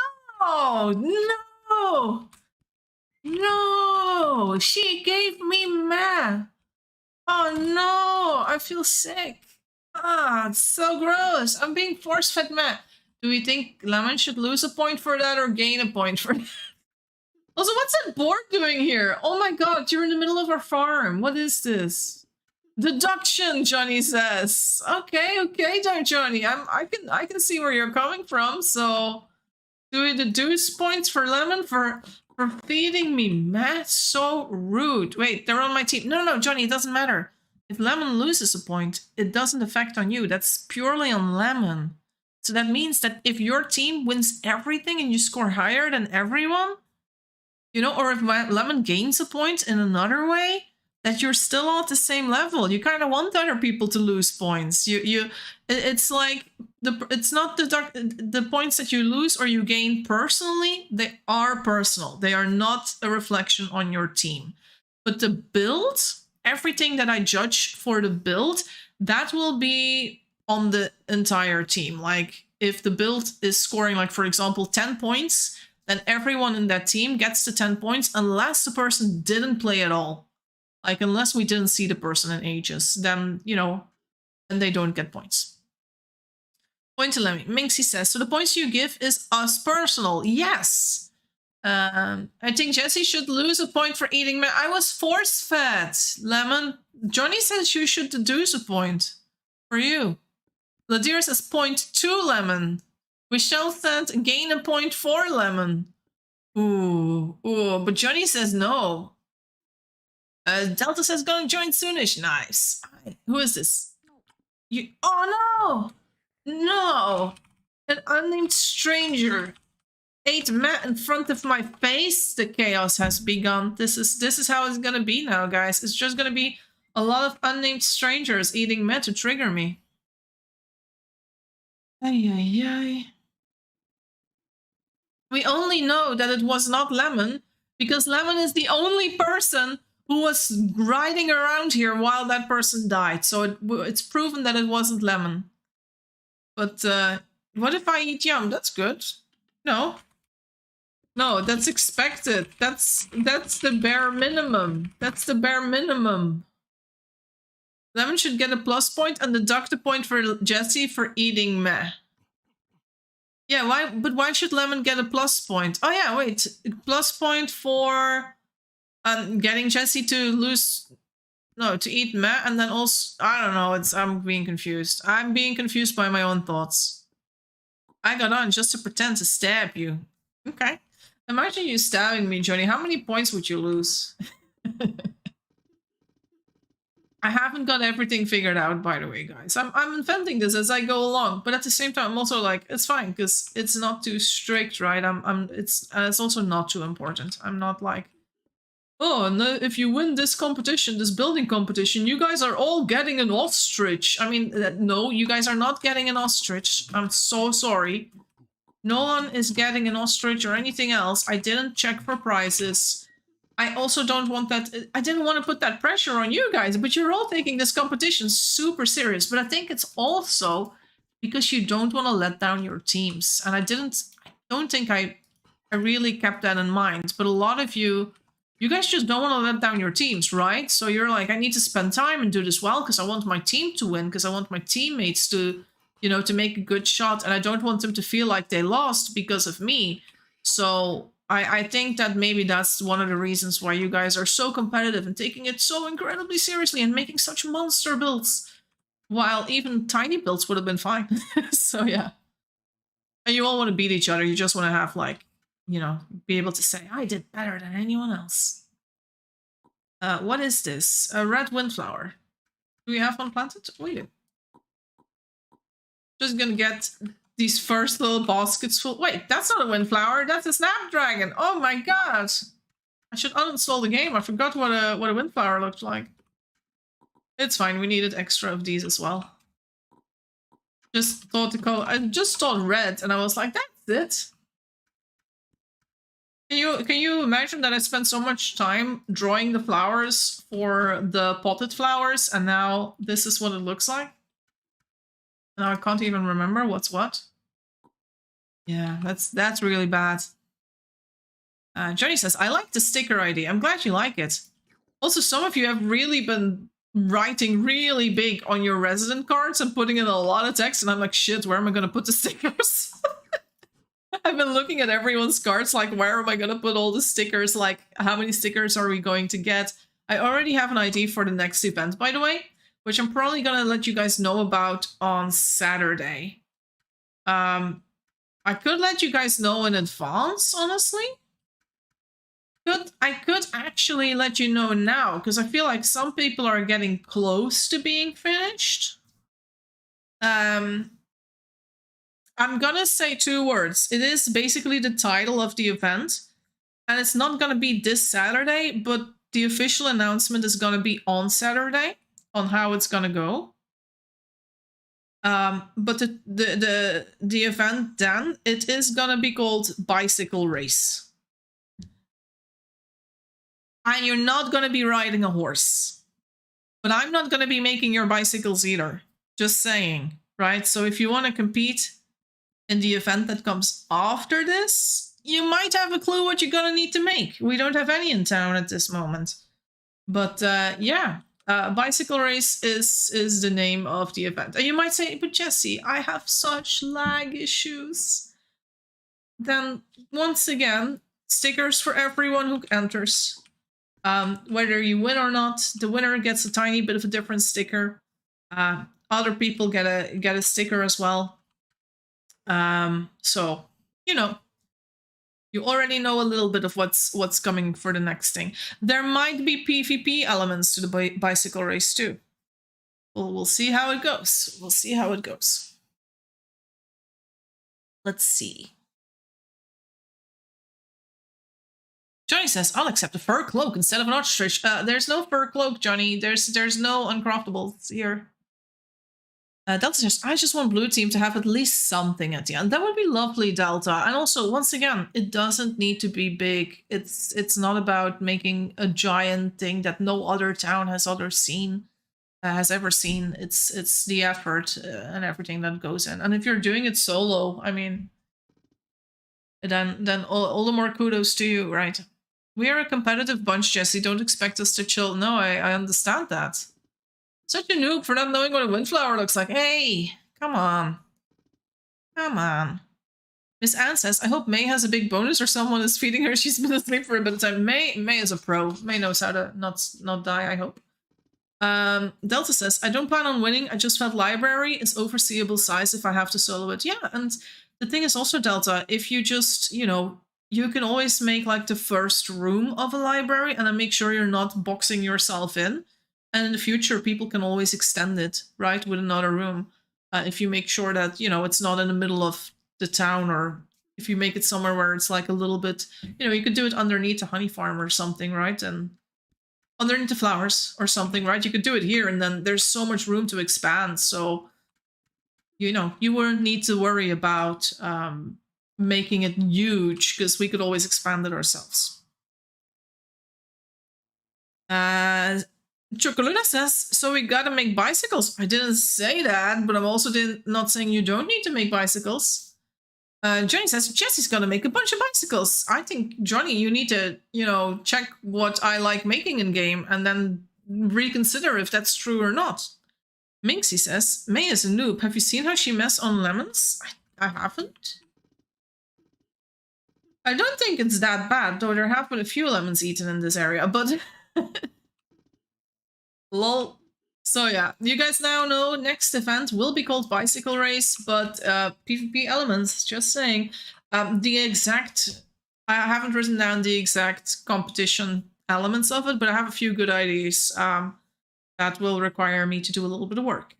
No! No! She gave me meh. Oh no! I feel sick. Ah, it's so gross. I'm being force-fed meh. Do we think lemon should lose a point for that or gain a point for that? Also, what's that board doing here? Oh my god, you're in the middle of our farm. What is this? Deduction, Johnny says. Okay, Johnny. I can see where you're coming from. So, do we deduce points for lemon for feeding me meh? So rude. Wait, they're on my team. No, Johnny, it doesn't matter. If lemon loses a point, it doesn't affect on you. That's purely on lemon. So that means that if your team wins everything and you score higher than everyone, you know, or if lemon gains a point in another way, that you're still at the same level. You kind of want other people to lose points. It's like it's not the points that you lose or you gain personally. They are personal. They are not a reflection on your team. But the build, everything that I judge for the build, that will be on the entire team. Like if the build is scoring, like for example, 10 points, then everyone in that team gets the 10 points unless the person didn't play at all. Like, unless we didn't see the person in ages, then, you know, then they don't get points. Point to Lemmy. Minxie says, so the points you give is us personal. Yes! I think Jessie should lose a point for eating me. I was force-fed, Lemon. Johnny says you should deduce a point for you. Ladira says point to Lemon. Michelle said gain a point for Lemon. Ooh, but Johnny says no. Delta says gonna join soonish. Nice. Who is this? Oh no! No! An unnamed stranger ate Matt in front of my face. The chaos has begun. This is how it's gonna be now, guys. It's just gonna be a lot of unnamed strangers eating Matt to trigger me. Ay, ay, ay. We only know that it was not Lemon because Lemon is the only person who was riding around here while that person died. So it's proven that it wasn't Lemon. But what if I eat Yum? That's good. No. No, that's expected. That's the bare minimum. That's the bare minimum. Lemon should get a plus point and deduct a point for Jessie for eating meh. Yeah, why? But why should Lemon get a plus point? Oh yeah, wait, plus point for getting Jessie to lose, no, to eat meh, and then also I don't know. I'm being confused. I'm being confused by my own thoughts. I got on just to pretend to stab you. Okay, imagine you stabbing me, Johnny. How many points would you lose? I haven't got everything figured out, by the way, guys. I'm inventing this as I go along, but at the same time, I'm also like, it's fine because it's not too strict, right? It's also not too important. I'm not like, oh, no, if you win this competition, this building competition, you guys are all getting an ostrich. I mean, no, you guys are not getting an ostrich. I'm so sorry. No one is getting an ostrich or anything else. I didn't check for prizes. I also don't want that. I didn't want to put that pressure on you guys, but you're all taking this competition super serious. But I think it's also because you don't want to let down your teams. And I don't think I really kept that in mind. But a lot of you guys just don't want to let down your teams, right? So you're like, I need to spend time and do this well because I want my team to win, because I want my teammates to, you know, to make a good shot. And I don't want them to feel like they lost because of me. So I think that maybe that's one of the reasons why you guys are so competitive and taking it so incredibly seriously and making such monster builds, while even tiny builds would have been fine. So yeah. And you all want to beat each other. You just want to have, like, you know, be able to say, I did better than anyone else. What is this? A red windflower. Do we have one planted? We do. Just gonna get these first little baskets full. Wait, that's not a windflower. That's a snapdragon. Oh my god! I should uninstall the game. I forgot what a windflower looked like. It's fine. We needed extra of these as well. Just thought the color. I just thought red, and I was like, that's it. Can you imagine that I spent so much time drawing the flowers for the potted flowers, and now this is what it looks like? Now I can't even remember what's what. Yeah, that's really bad. Johnny says, I like the sticker ID. I'm glad you like it. Also, some of you have really been writing really big on your resident cards and putting in a lot of text, and I'm like, shit, where am I going to put the stickers? I've been looking at everyone's cards like, where am I going to put all the stickers? Like, how many stickers are we going to get? I already have an idea for the next event, by the way, which I'm probably going to let you guys know about on Saturday. I could let you guys know in advance, honestly. I could actually let you know now, because I feel like some people are getting close to being finished. I'm gonna say 2 words. It is basically the title of the event, and it's not gonna be this Saturday, but the official announcement is gonna be on Saturday on how it's gonna go. But the event then, it is gonna be called Bicycle Race. And you're not gonna be riding a horse. But I'm not gonna be making your bicycles either. Just saying, right? So if you want to compete in the event that comes after this, you might have a clue what you're gonna need to make. We don't have any in town at this moment. But yeah, Bicycle Race is the name of the event. And you might say, but Jessie, I have such lag issues. Then, once again, stickers for everyone who enters. Whether you win or not, the winner gets a tiny bit of a different sticker. Other people get a sticker as well. So, you know, you already know a little bit of what's coming for the next thing. There might be PvP elements to the bicycle race too. We'll see how it goes. We'll see how it goes. Let's see. Johnny says, I'll accept a fur cloak instead of an ostrich. There's no fur cloak, Johnny. There's no uncraftables here. Delta says, I just want Blue Team to have at least something at the end. That would be lovely, Delta. And also, once again, it doesn't need to be big. It's not about making a giant thing that no other town has ever seen. It's the effort and everything that goes in. And if you're doing it solo, I mean, then all the more kudos to you, right? We are a competitive bunch, Jessie. Don't expect us to chill. No, I understand that. Such a noob for not knowing what a windflower looks like. Hey, come on. Come on. Miss Anne says, I hope May has a big bonus or someone is feeding her. She's been asleep for a bit of time. May is a pro. May knows how to not die, I hope. Delta says, I don't plan on winning. I just felt library is overseeable size if I have to solo it. Yeah, and the thing is also, Delta, if you just, you can always make like the first room of a library and then make sure you're not boxing yourself in. And in the future, people can always extend it, right, with another room. If you make sure that, it's not in the middle of the town, or if you make it somewhere where it's like a little bit, you could do it underneath a honey farm or something, right? And underneath the flowers or something, right? You could do it here, and then there's so much room to expand. So, you wouldn't need to worry about making it huge, because we could always expand it ourselves. Chocoluna says, so we gotta make bicycles. I didn't say that, but I'm also not saying you don't need to make bicycles. Johnny says, Jessie's gonna make a bunch of bicycles. I think, Johnny, you need to, check what I like making in game and then reconsider if that's true or not. Minxie says, May is a noob. Have you seen how she mess on lemons? I haven't. I don't think it's that bad, though there have been a few lemons eaten in this area, but... Lol. So yeah, you guys now know next event will be called Bicycle Race, but PvP elements, just saying. I haven't written down the exact competition elements of it, but I have a few good ideas that will require me to do a little bit of work.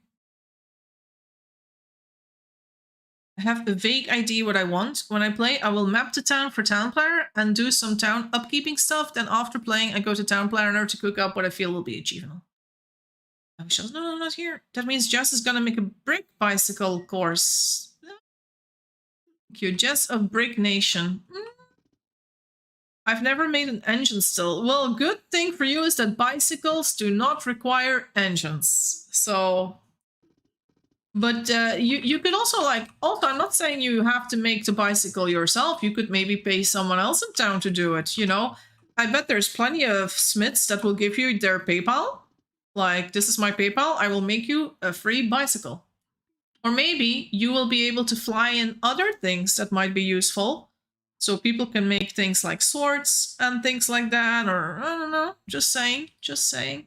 I have a vague idea what I want. When I play, I will map the town for Town Planner and do some town upkeeping stuff. Then after playing, I go to Town Planner to cook up what I feel will be achievable. No, not here. That means Jess is gonna make a brick bicycle course. Thank you, Jess of Brick Nation. I've never made an engine still. Well, good thing for you is that bicycles do not require engines. So, but you could also also I'm not saying you have to make the bicycle yourself. You could maybe pay someone else in town to do it, I bet there's plenty of smiths that will give you their PayPal. Like, this is my PayPal, I will make you a free bicycle. Or maybe you will be able to fly in other things that might be useful. So people can make things like swords and things like that, or I don't know, just saying. Johnny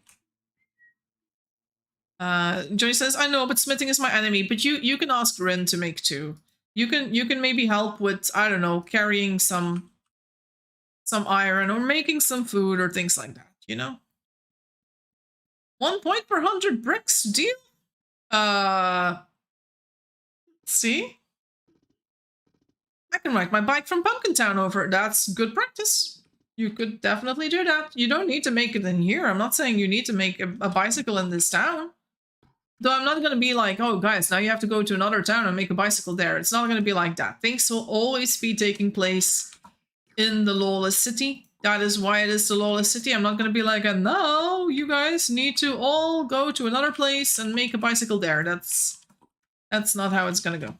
says, I know, but smithing is my enemy, but you can ask Rin to make two. You can maybe help with, I don't know, carrying some iron or making some food or things like that, 1 point per 100 bricks, deal? See? I can ride my bike from Pumpkin Town over. That's good practice. You could definitely do that. You don't need to make it in here. I'm not saying you need to make a bicycle in this town. Though I'm not going to be like, oh guys, now you have to go to another town and make a bicycle there. It's not going to be like that. Things will always be taking place in the Lawless City. That is why it is the Lawless City. I'm not going to be like, no, you guys need to all go to another place and make a bicycle there. That's not how it's going to go.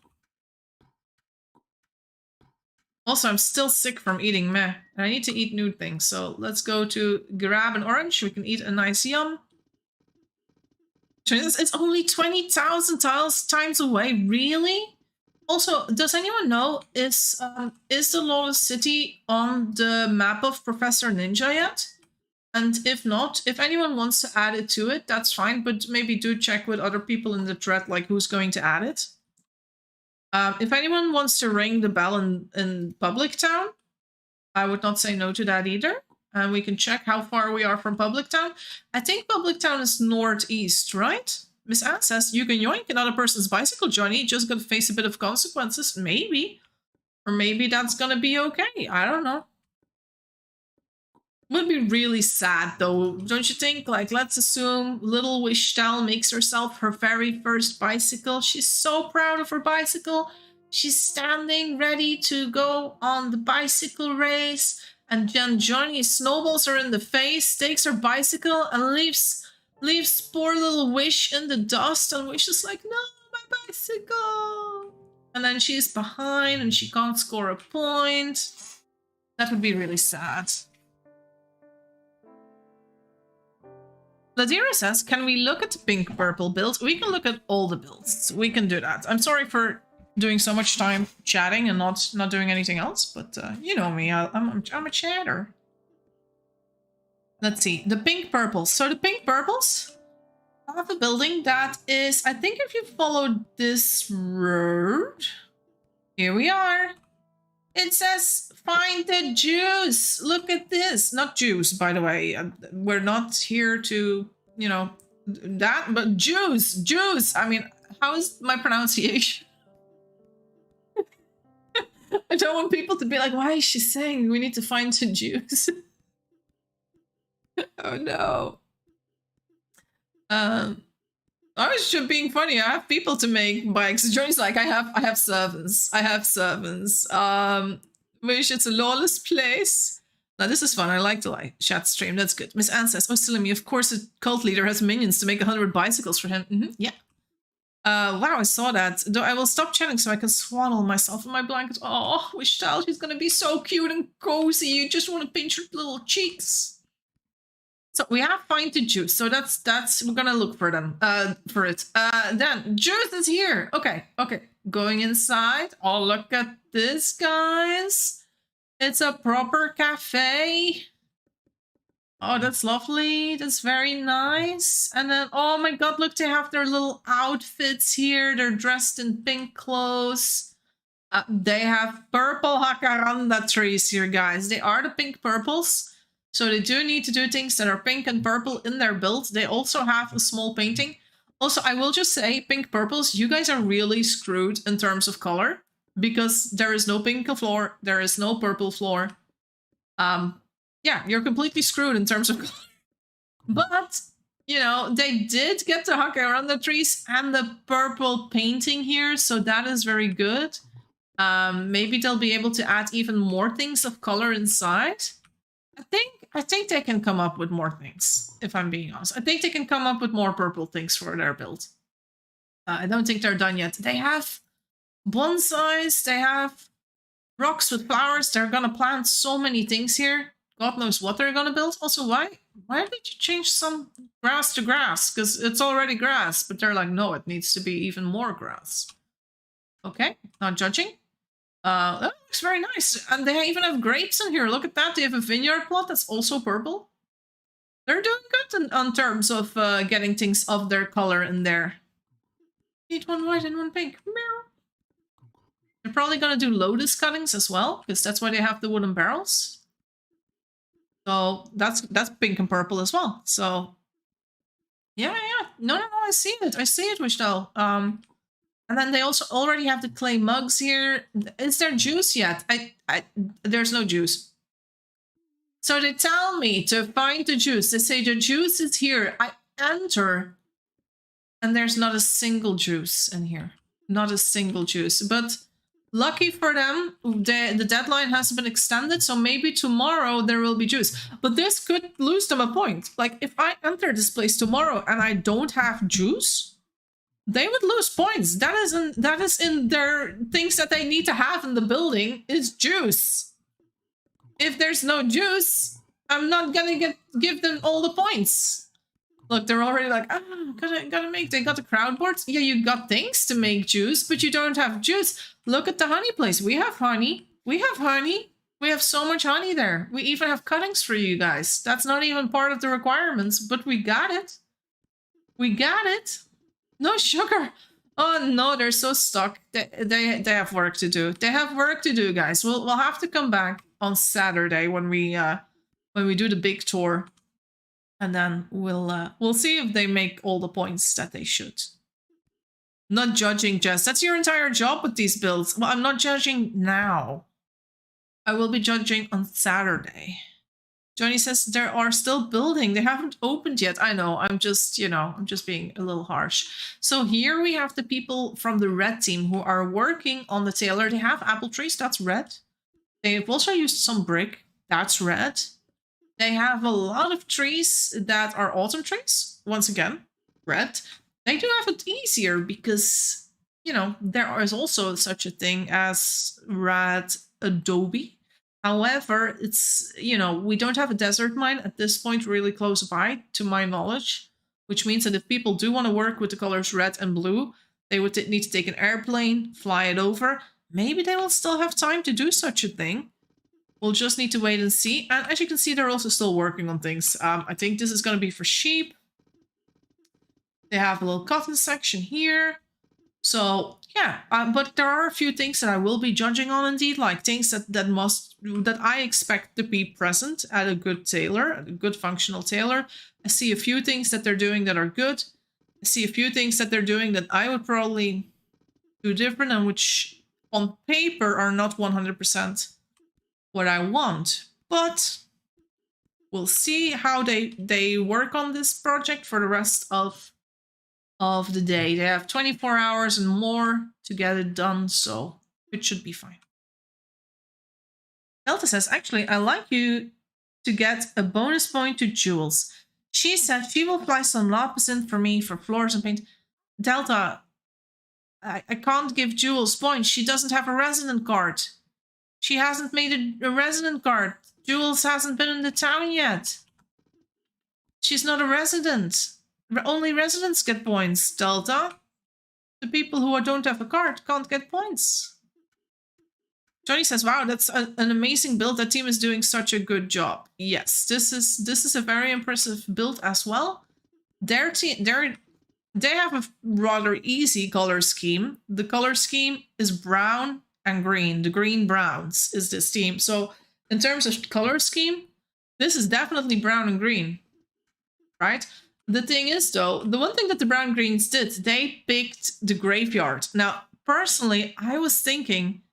Also, I'm still sick from eating meh. And I need to eat new things. So let's go to grab an orange. We can eat a nice yum. It's only 20,000 times away. Really? Also, does anyone know, is the Lawless City on the map of Professor Ninja yet? And if not, if anyone wants to add it to it, that's fine, but maybe do check with other people in the thread, like who's going to add it. If anyone wants to ring the bell in Public Town, I would not say no to that either. And we can check how far we are from Public Town. I think Public Town is northeast, right? Miss Anne says, you can yoink another person's bicycle, Johnny. Just gonna face a bit of consequences. Maybe. Or maybe that's gonna be okay. I don't know. Would be really sad though, don't you think? Like, let's assume little Wishtal makes herself her very first bicycle. She's so proud of her bicycle. She's standing ready to go on the bicycle race. And then Johnny snowballs her in the face, takes her bicycle, and leaves poor little Wish in the dust. And Wish is like, no, my bicycle. And then she's behind and she can't score a point. That would be really sad. Ladira says, can we look at the pink-purple build? We can look at all the builds. We can do that. I'm sorry for doing so much time chatting and not doing anything else, but you know me, I'm a chatter. Let's see, the pink-purples. So the pink-purples have a building that is, I think if you follow this road, here we are. It says, find the juice. Look at this. Not juice, by the way. We're not here to, you know, that, but juice. Juice. I mean, how is my pronunciation? I don't want people to be like, why is she saying we need to find the juice? Oh, no. I was just being funny. I have people to make bikes. Johnny's like, I have servants. I have servants. Wish it's a lawless place. Now this is fun. I like the chat stream. That's good. Miss Anne says, oh, Silemi, of course a cult leader has minions to make 100 bicycles for him. Yeah. Wow, I saw that. Though I will stop chatting so I can swaddle myself in my blanket. Oh, Wish child, she's gonna be so cute and cozy. You just want to pinch her little cheeks. So we have find the juice. So that's we're gonna look for them. For it. Then juice is here. Okay. Going inside. Oh, look at this, guys. It's a proper cafe. Oh, that's lovely. That's very nice. And then, oh my god, look, they have their little outfits here. They're dressed in pink clothes. They have purple jacaranda trees here, guys. They are the pink purples. So they do need to do things that are pink and purple in their build. They also have a small painting. Also, I will just say, pink purples, you guys are really screwed in terms of color. Because there is no pink floor, there is no purple floor. Yeah, you're completely screwed in terms of color. But, you know, they did get the jacaranda trees and the purple painting here, so that is very good. Maybe they'll be able to add even more things of color inside. I think they can come up with more things, if I'm being honest. I think they can come up with more purple things for their build. I don't think they're done yet. They have bonsais, they have rocks with flowers. They're gonna plant so many things here. God knows what they're gonna build. Also, why did you change some grass to grass? Because it's already grass, but they're like, no, it needs to be even more grass. Okay, not judging. That looks very nice. And they even have grapes in here. Look at that. They have a vineyard plot that's also purple. They're doing good in terms of getting things of their color in there. Need one white and one pink. Meow. They're probably going to do lotus cuttings as well, because that's why they have the wooden barrels. So that's pink and purple as well. So yeah. No, I see it. I see it, Wishtel. And then they also already have the clay mugs here. Is there juice yet? There's no juice. So they tell me to find the juice. They say the juice is here. I enter, and there's not a single juice in here. Not a single juice. But lucky for them, the deadline has been extended, so maybe tomorrow there will be juice. But this could lose them a point. Like, if I enter this place tomorrow and I don't have juice, they would lose points. That is in their things that they need to have in the building is juice. If there's no juice, I'm not gonna give them all the points. Look, they're already like, gotta make. They got the crowd boards. Yeah, you got things to make juice, but you don't have juice. Look at the honey place. We have honey. We have honey. We have so much honey there. We even have cuttings for you guys. That's not even part of the requirements, but we got it. We got it. No sugar. Oh no, they're so stuck. They have work to do. They have work to do, guys. We'll have to come back on Saturday when we do the big tour, and then we'll see if they make all the points that they should. Not judging, Jess. That's your entire job with these builds. Well, I'm not judging now. I will be judging on Saturday. Johnny says there are still building. They haven't opened yet. I know. I'm just, I'm just being a little harsh. So here we have the people from the red team who are working on the tailor. They have apple trees. That's red. They've also used some brick. That's red. They have a lot of trees that are autumn trees. Once again, red. They do have it easier because, there is also such a thing as red adobe. However, it's, we don't have a desert mine at this point really close by, to my knowledge, which means that if people do want to work with the colors red and blue, they would need to take an airplane, fly it over. Maybe they will still have time to do such a thing. We'll just need to wait and see. And as you can see, they're also still working on things. I think this is going to be for sheep. They have a little cotton section here. So yeah, but there are a few things that I will be judging on indeed, like things that I expect to be present at a good tailor, a good functional tailor. I see a few things that they're doing that are good. I see a few things that they're doing that I would probably do different and which on paper are not 100% what I want. But we'll see how they work on this project for the rest of the day. They have 24 hours and more to get it done, so it should be fine. Delta says, actually, I like you to get a bonus point to Jules. She said she will fly some lapis in for me for floors and paint. Delta, I can't give Jules points. She doesn't have a resident card. She hasn't made a resident card. Jules hasn't been in the town yet. She's not a resident. Only residents get points, Delta. The people who don't have a card can't get points. Johnny says, wow, that's an amazing build. That team is doing such a good job. Yes, this is a very impressive build as well. Their team, they have a rather easy color scheme. The color scheme is brown and green. The green browns is this team. So in terms of color scheme, this is definitely brown and green, right? The thing is, though, the one thing that the brown greens did, they picked the graveyard. Now, personally, I was thinking,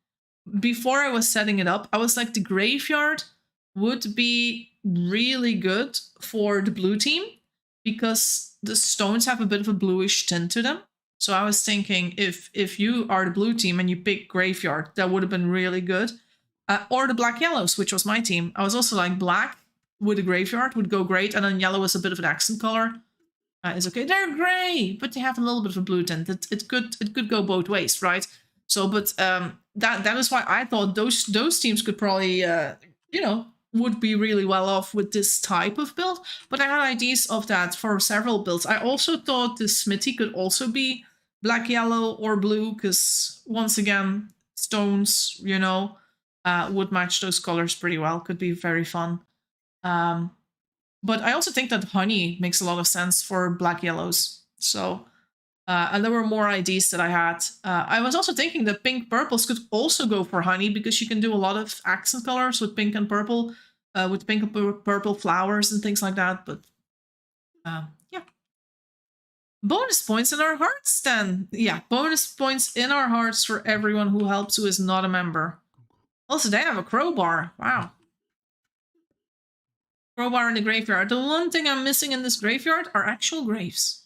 before I was setting it up, I was like, the graveyard would be really good for the blue team because the stones have a bit of a bluish tint to them. So I was thinking, if you are the blue team and you pick graveyard, that would have been really good. Or the black yellows, which was my team. I was also like, black with a graveyard would go great, and then yellow is a bit of an accent color. It's okay. They're gray, but they have a little bit of a blue tint. It could go both ways, right? So, but that is why I thought those teams could probably would be really well off with this type of build. But I had ideas of that for several builds. I also thought the Smithy could also be black, yellow, or blue, because once again, stones, would match those colors pretty well. Could be very fun. But I also think that honey makes a lot of sense for black yellows. So, and there were more ideas that I had. I was also thinking that pink purples could also go for honey because you can do a lot of accent colors with pink and purple, with pink and purple flowers and things like that. But yeah. Bonus points in our hearts then. Yeah, bonus points in our hearts for everyone who helps who is not a member. Also, they have a crowbar. Wow. Crowbar in the graveyard. The one thing I'm missing in this graveyard are actual graves.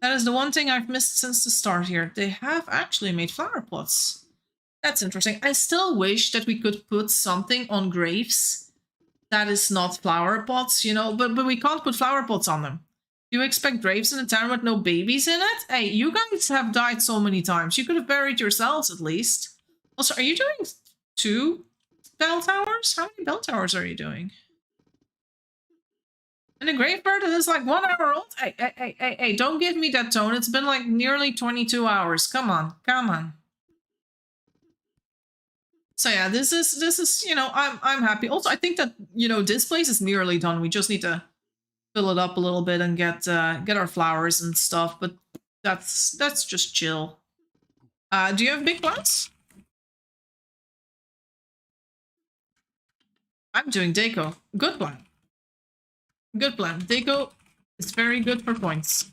That is the one thing I've missed since the start here. They have actually made flower pots. That's interesting. I still wish that we could put something on graves that is not flower pots, but we can't put flower pots on them. You expect graves in a town with no babies in it? Hey, you guys have died so many times. You could have buried yourselves at least. Also, are you doing 2 bell towers? How many bell towers are you doing? And a graveyard that is like 1 hour old? Hey, don't give me that tone. It's been like nearly 22 hours. Come on. So yeah, this is I'm happy. Also, I think that, this place is nearly done. We just need to fill it up a little bit and get our flowers and stuff, but that's just chill. Do you have big plans? I'm doing deco. Good plan. Good plan. Deco is very good for points.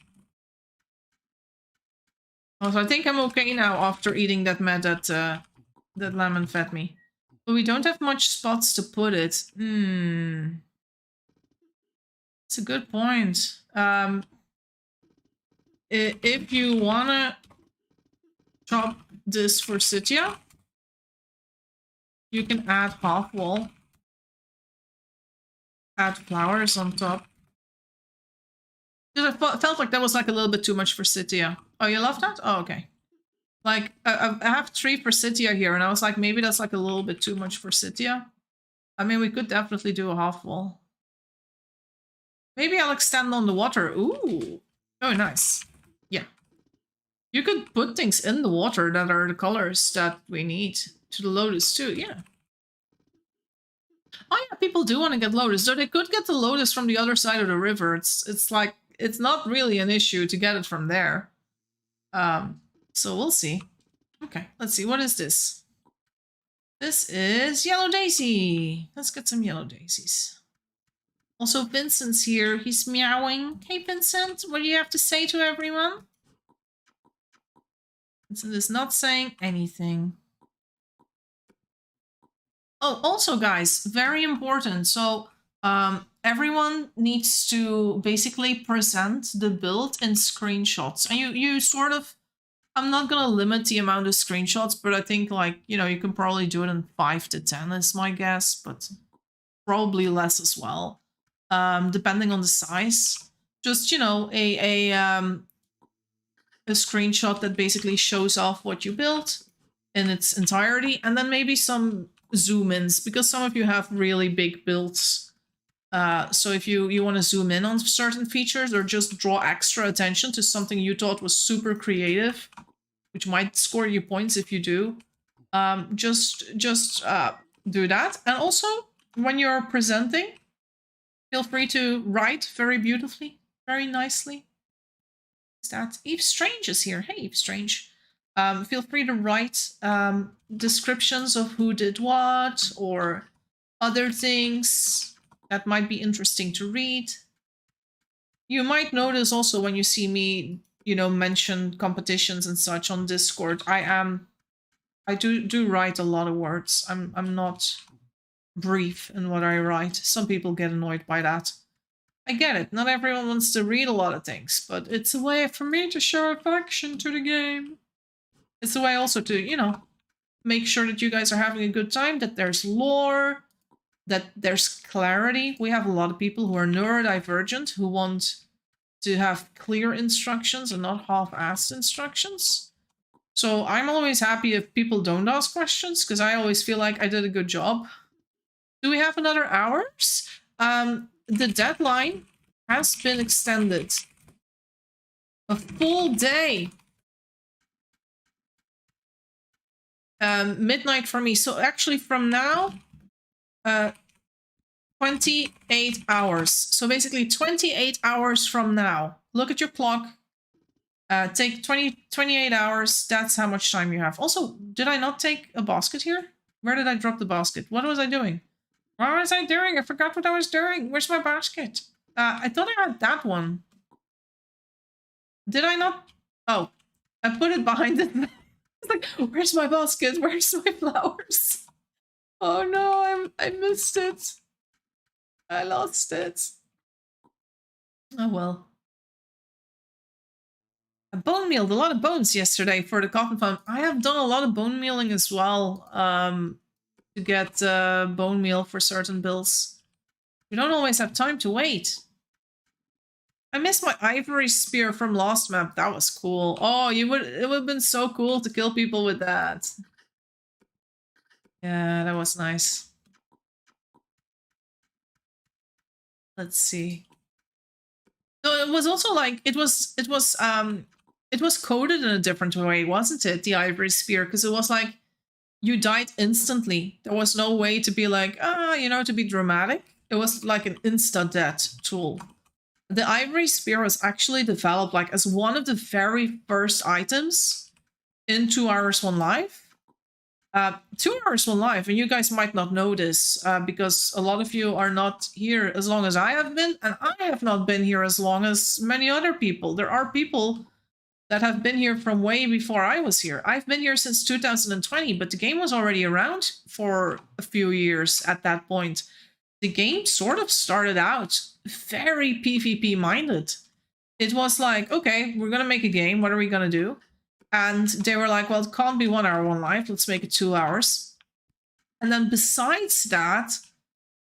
Also, I think I'm okay now after eating that that lemon fed me. But we don't have much spots to put it. It's a good point. If you wanna chop this forsythia, you can add half wall. Add flowers on top. Because I felt like that was like a little bit too much forsythia. Oh, you love that? Oh, okay. Like, I have 3 forsythia here, and I was like, maybe that's like a little bit too much forsythia. I mean, we could definitely do a half wall. Maybe I'll extend on the water. Ooh. Oh, nice. Yeah. You could put things in the water that are the colors that we need to the lotus too. Yeah. Oh yeah, people do want to get lotus. So they could get the lotus from the other side of the river. It's like, it's not really an issue to get it from there. So we'll see. Okay, let's see. What is this? This is yellow daisy. Let's get some yellow daisies. Also, Vincent's here. He's meowing. Hey, Vincent, what do you have to say to everyone? Vincent is not saying anything. Oh, also, guys, very important. So, everyone needs to basically present the build in screenshots. And you sort of, I'm not going to limit the amount of screenshots, but I think, like, you know, you can probably do it in 5 to 10 is my guess, but probably less as well, depending on the size. Just, you know, a screenshot that basically shows off what you built in its entirety, and then maybe some zoom ins, because some of you have really big builds. So if you want to zoom in on certain features or just draw extra attention to something you thought was super creative, which might score you points if you do, just do that. And also, when you're presenting, feel free to write very beautifully, very nicely. Is that Eve Strange is here? Hey, Eve Strange. Feel free to write descriptions of who did what or other things that might be interesting to read. You might notice also when you see me, you know, mention competitions and such on Discord, I do write a lot of words. I'm not brief in what I write. Some people get annoyed by that. I get it. Not everyone wants to read a lot of things, but it's a way for me to show affection to the game. It's a way also to, you know, make sure that you guys are having a good time, that there's lore, that there's clarity. We have a lot of people who are neurodivergent, who want to have clear instructions and not half-assed instructions. So I'm always happy if people don't ask questions, because I always feel like I did a good job. Do we have another hours? The deadline has been extended. A full day. Midnight for me. So actually from now, 28 hours. So basically 28 hours from now. Look at your clock. Take 28 hours. That's how much time you have. Also, did I not take a basket here? Where did I drop the basket? What was I doing? What was I doing? I forgot what I was doing. Where's my basket? I thought I had that one. Did I not? Oh, I put it behind it. It's like, where's my basket? Where's my flowers? Oh no, I missed it. I lost it. Oh well. I bone mealed a lot of bones yesterday for the coffin farm. I have done a lot of bone mealing as well. To get bone meal for certain builds. We don't always have time to wait. I missed my ivory spear from last map. That was cool. Oh, it would have been so cool to kill people with that. Yeah, that was nice. Let's see. So it was also like it was coded in a different way, wasn't it? The ivory spear, because it was like you died instantly. There was no way to be like, you know, to be dramatic. It was like an insta-death tool. The ivory spear was actually developed like as one of the very first items in 2 Hours One Life. 2 Hours One Life, and you guys might not know this because a lot of you are not here as long as I have been, and I have not been here as long as many other people. There are people that have been here from way before I was here. I've been here since 2020, but the game was already around for a few years at that point. The game sort of started out very PvP minded. It was like, okay, we're gonna make a game. What are we gonna do? And they were like, well, it can't be 1 hour, 1 life. Let's make it 2 hours. And then besides that,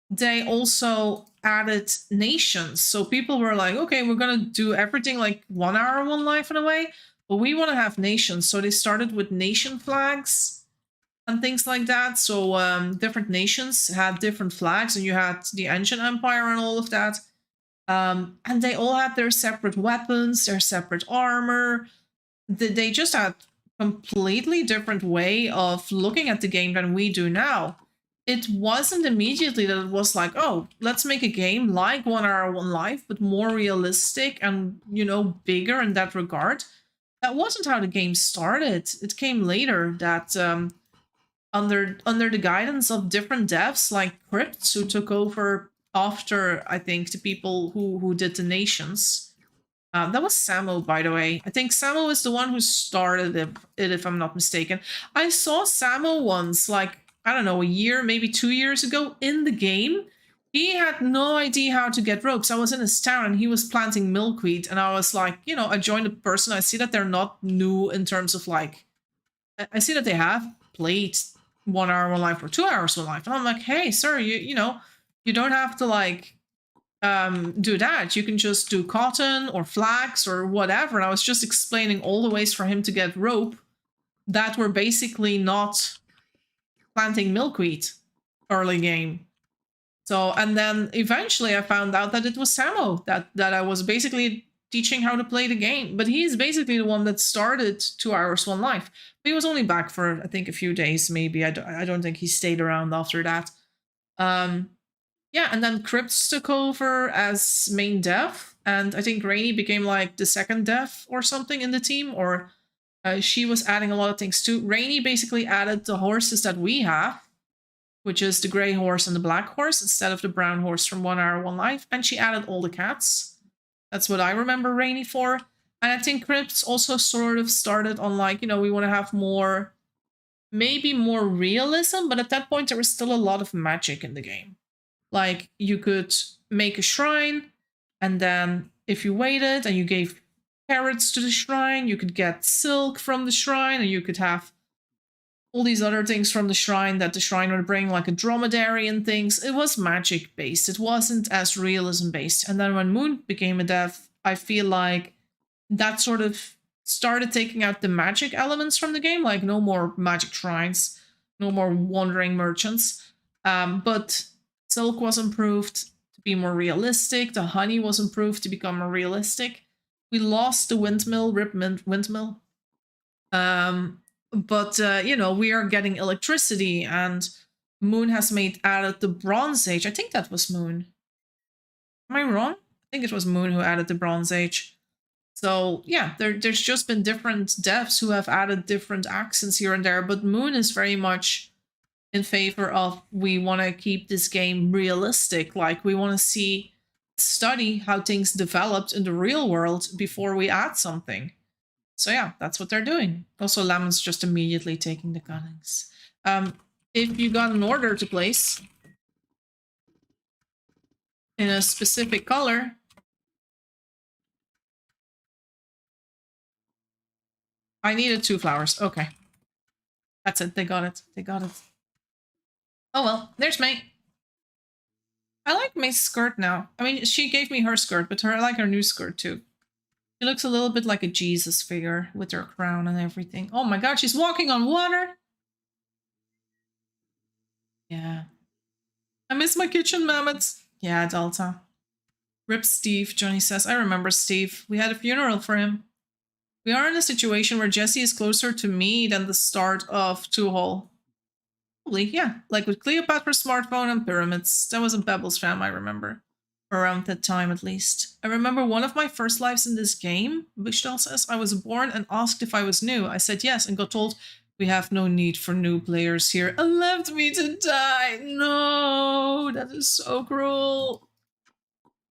they also added nations. So people were like, okay, we're going to do everything like 1 hour, 1 life in a way, but we want to have nations. So they started with nation flags and things like that. So different nations had different flags, and you had the Ancient Empire and all of that. And they all had their separate weapons, their separate armor. They just had completely different way of looking at the game than we do now. It wasn't immediately that it was like, oh, let's make a game like 1 hour, 1 life, but more realistic and, you know, bigger in that regard. That wasn't how the game started. It came later that under the guidance of different devs like Crypts, who took over after, I think, the people who did the nations. That was Samo, by the way. I think Samo is the one who started it, if I'm not mistaken. I saw Samo once, like, I don't know, a year, maybe 2 years ago in the game. He had no idea how to get ropes. I was in his town and he was planting milkweed. And I was like, you know, I joined a person. I see that they're not new in terms of like, I see that they have played 1 hour, 1 life or 2 hours, 1 life. And I'm like, hey, sir, you know, you don't have to like, do that. You can just do cotton or flax or whatever. And I was just explaining all the ways for him to get rope that were basically not planting milkweed early game. So, and then eventually I found out that it was Samo that I was basically teaching how to play the game. But he's basically the one that started 2 hours, 1 life. But he was only back for, I think, a few days, maybe. I don't think he stayed around after that. Yeah, and then Crypts took over as main dev, and I think Rainy became like the second dev or something in the team, or she was adding a lot of things too. Rainy basically added the horses that we have, which is the gray horse and the black horse instead of the brown horse from 1 hour, 1 life, and she added all the cats. That's what I remember Rainy for. And I think Crypts also sort of started on like, you know, we want to have more, maybe more realism, but at that point there was still a lot of magic in the game. Like, you could make a shrine, and then if you waited and you gave carrots to the shrine, you could get silk from the shrine, and you could have all these other things from the shrine that the shrine would bring, like a dromedary and things. It was magic based. It wasn't as realism based. And then when Moon became a dev, I feel like that sort of started taking out the magic elements from the game, like no more magic shrines, no more wandering merchants. But silk was improved to be more realistic. The honey was improved to become more realistic. We lost the windmill, windmill. But you know, we are getting electricity, and Moon has added the Bronze Age. I think that was Moon. Am I wrong? I think it was Moon who added the Bronze Age. So yeah, there's just been different devs who have added different accents here and there, but Moon is very much in favor of, we want to keep this game realistic. Like, we want to study how things developed in the real world before we add something. So yeah, that's what they're doing. Also, Lemon's just immediately taking the cuttings. If you got an order to place in a specific color, I needed 2 flowers. Okay. That's it. They got it. They got it. Oh well, there's May. I like May's skirt now. I mean, she gave me her skirt, but I like her new skirt too. She looks a little bit like a Jesus figure with her crown and everything. Oh my god, she's walking on water! Yeah. I miss my kitchen mammoths. Yeah, Delta. Rip Steve, Johnny says. I remember Steve. We had a funeral for him. We are in a situation where Jessie is closer to me than the start of Two Hole. Probably, yeah. Like with Cleopatra's smartphone and pyramids. That was in Pebbles fam, I remember. Around that time, at least. I remember one of my first lives in this game, Bushdal says. I was born and asked if I was new. I said yes and got told, we have no need for new players here. And left me to die. No, that is so cruel.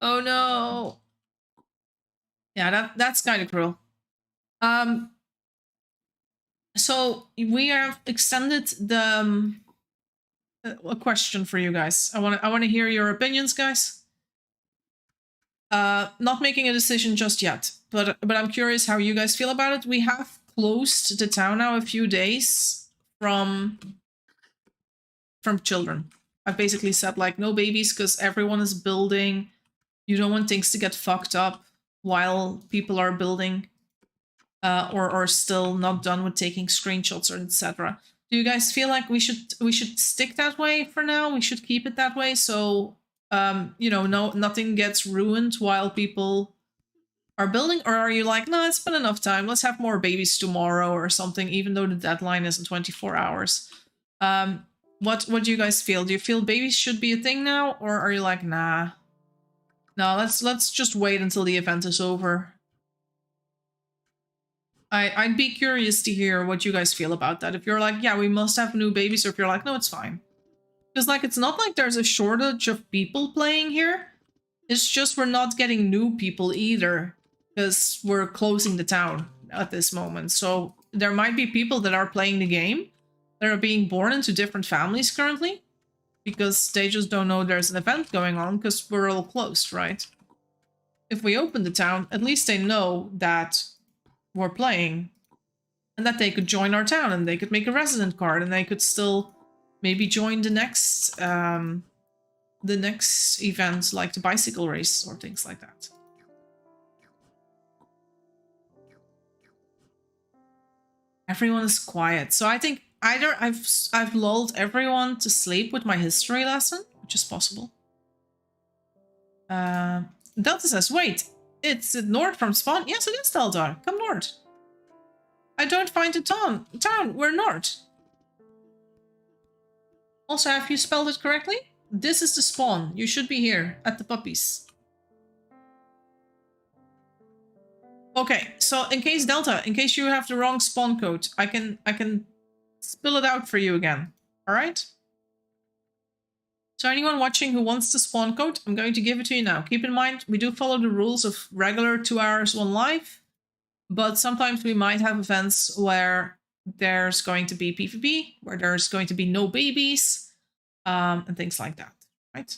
Oh no. Yeah, that's kind of cruel. So we have extended the a question for you guys. I want to hear your opinions, guys. Not making a decision just yet, but I'm curious how you guys feel about it. We have closed the town now a few days from children. I've basically said like no babies because everyone is building. You don't want things to get fucked up while people are building, or still not done with taking screenshots or etc. Do you guys feel like we should stick that way for now? We should keep it that way so you know, nothing gets ruined while people are building, or are you like, no, it's been enough time. Let's have more babies tomorrow or something, even though the deadline isn't 24 hours. What do you guys feel? Do you feel babies should be a thing now, or are you like, nah? No, let's just wait until the event is over. I'd be curious to hear what you guys feel about that. If you're like, yeah, we must have new babies, or if you're like, no, it's fine. Because like, it's not like there's a shortage of people playing here. It's just we're not getting new people either, because we're closing the town at this moment. So there might be people that are playing the game that are being born into different families currently, because they just don't know there's an event going on because we're all closed, right? If we open the town, at least they know that we're playing and that they could join our town and they could make a resident card and they could still maybe join the next event, like the bicycle race or things like that. Everyone is quiet. So I think either I've lulled everyone to sleep with my history lesson, which is possible. Delta says, wait, it's north from spawn? Yes, it is, Delta. Come north. I don't find the town. We're north. Also, have you spelled it correctly? This is the spawn. You should be here at the puppies. Okay, so in case Delta, in case you have the wrong spawn code, I can spill it out for you again. All right? So anyone watching who wants the spawn code, I'm going to give it to you now. Keep in mind, we do follow the rules of regular 2 hours, 1 live, but sometimes we might have events where there's going to be PvP, where there's going to be no babies, and things like that, right?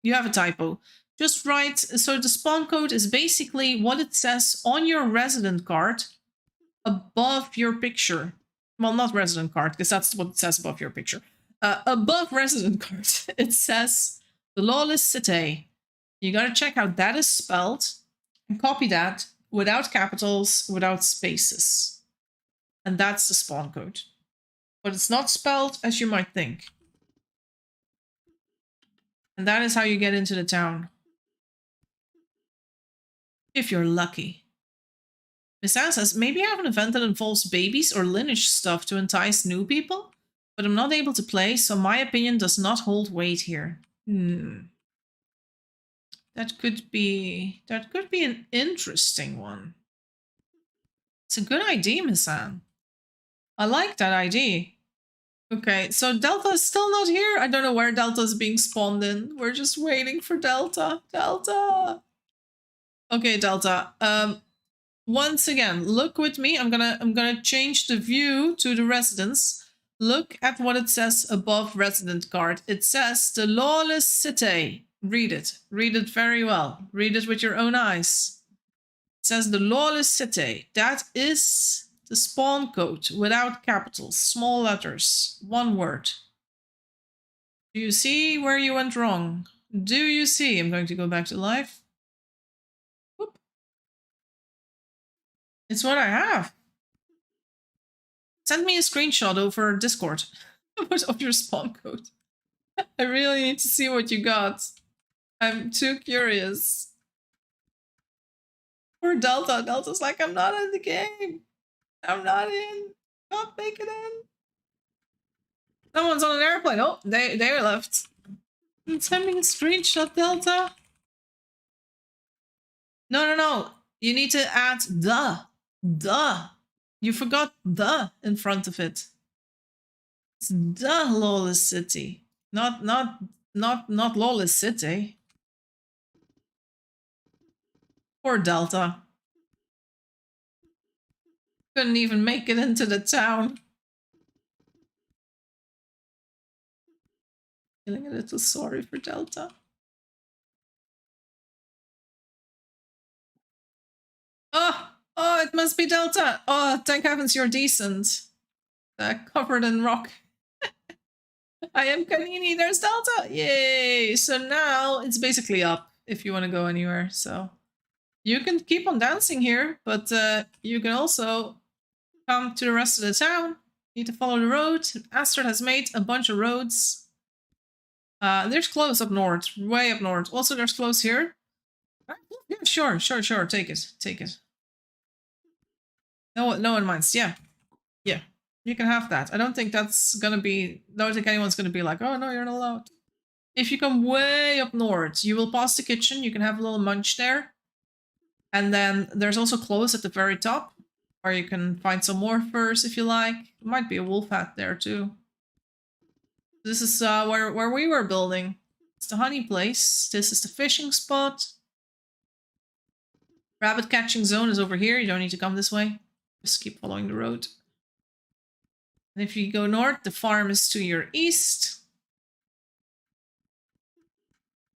You have a typo. Just write, so the spawn code is basically what it says on your resident card above your picture. Well, not resident card, because that's what it says above your picture. Above resident card, it says the Lawless City. You gotta check how that is spelled and copy that without capitals, without spaces. And that's the spawn code. But it's not spelled as you might think. And that is how you get into the town. If you're lucky. Miss Anne says, maybe I have an event that involves babies or lineage stuff to entice new people, but I'm not able to play, so my opinion does not hold weight here. That could be an interesting one. It's a good idea, Miss Anne. I like that idea. Okay, so Delta is still not here. I don't know where Delta is being spawned in. We're just waiting for Delta. Delta! Okay, Delta. Once again, look with me. I'm gonna change the view to the residence. Look at what it says above resident card. It says the Lawless City. Read it. Read it very well. Read it with your own eyes. It says the Lawless City. That is the spawn code without capitals, small letters, one word. Do you see where you went wrong? Do you see? I'm going to go back to live. Whoop. It's what I have. Send me a screenshot over Discord of your spawn code. I really need to see what you got. I'm too curious. Poor Delta. Delta's like, I'm not in the game. I'm not in. Not make it in. Someone's on an airplane. Oh, they left. Send me a screenshot, Delta. No. You need to add the. You forgot the in front of it. It's the Lawless City. Not Lawless City. Poor Delta. Couldn't even make it into the town. Feeling a little sorry for Delta. Oh, it must be Delta. Oh, thank heavens you're decent. Covered in rock. I am Kanini, there's Delta! Yay! So now it's basically up if you want to go anywhere, so... You can keep on dancing here, but you can also come to the rest of the town. You need to follow the road. Astrid has made a bunch of roads. There's clothes up north, way up north. Also, there's clothes here. Yeah, sure, take it. No one minds, yeah. You can have that. I don't think that's gonna be... I don't think anyone's gonna be like, oh no, you're not allowed. If you come way up north, you will pass the kitchen. You can have a little munch there. And then there's also clothes at the very top, where you can find some more furs if you like. There might be a wolf hat there too. This is where we were building. It's the honey place. This is the fishing spot. Rabbit catching zone is over here. You don't need to come this way. Just keep following the road. And if you go north, the farm is to your east.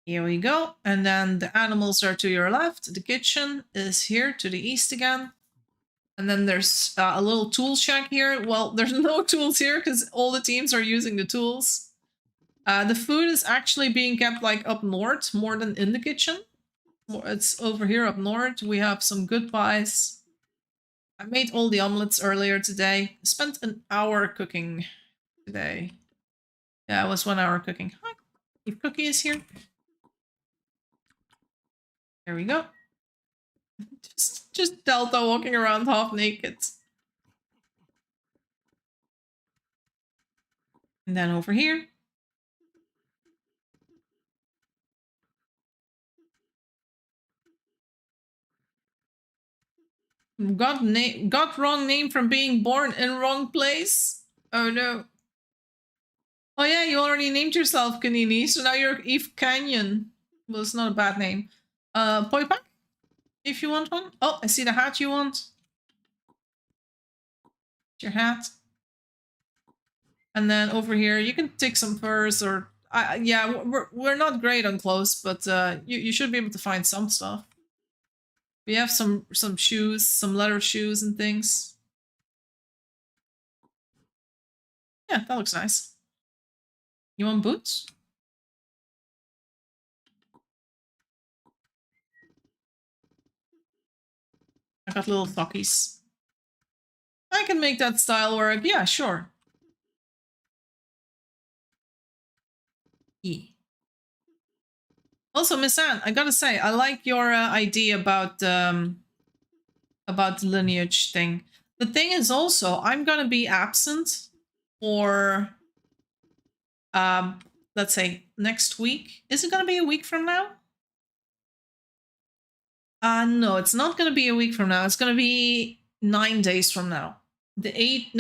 Here we go. And then the animals are to your left. The kitchen is here to the east again. And then there's a little tool shack here. Well, there's no tools here because all the teams are using the tools. The food is actually being kept like up north more than in the kitchen. It's over here up north. We have some good pies. I made all the omelets earlier today. I spent an hour cooking today. Yeah, it was 1 hour cooking. Hi, if Cookie is here. There we go. Just Delta walking around half naked. And then over here. Got wrong name from being born in wrong place. Oh no. Oh yeah, you already named yourself Kanini, so now you're Eve Canyon. Well, it's not a bad name. Poipak? If you want one. Oh, I see the hat you want. Your hat. And then over here, you can take some furs or... yeah, we're not great on clothes, but you should be able to find some stuff. We have some shoes, some leather shoes and things. Yeah, that looks nice. You want boots? I got little sockies. I can make that style work. Yeah, sure. Yeah. Also, Miss Anne, I gotta say, I like your idea about the lineage thing. The thing is also, I'm gonna be absent for, let's say, next week. Is it gonna be a week from now? No, it's not gonna be a week from now. It's gonna be 9 days from now. The 8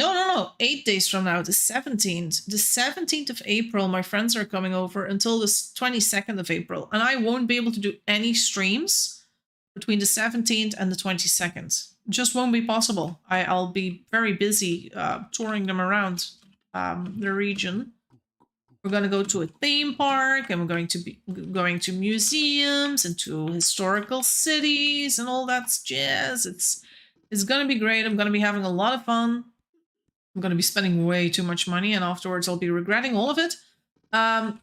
days from now, the 17th. The 17th of April, my friends are coming over until the 22nd of April. And I won't be able to do any streams between the 17th and the 22nd. Just won't be possible. I'll be very busy touring them around the region. We're going to go to a theme park, and we're going to be going to museums and to historical cities and all that jazz. It's going to be great. I'm going to be having a lot of fun. I'm going to be spending way too much money, and afterwards I'll be regretting all of it. Yeah,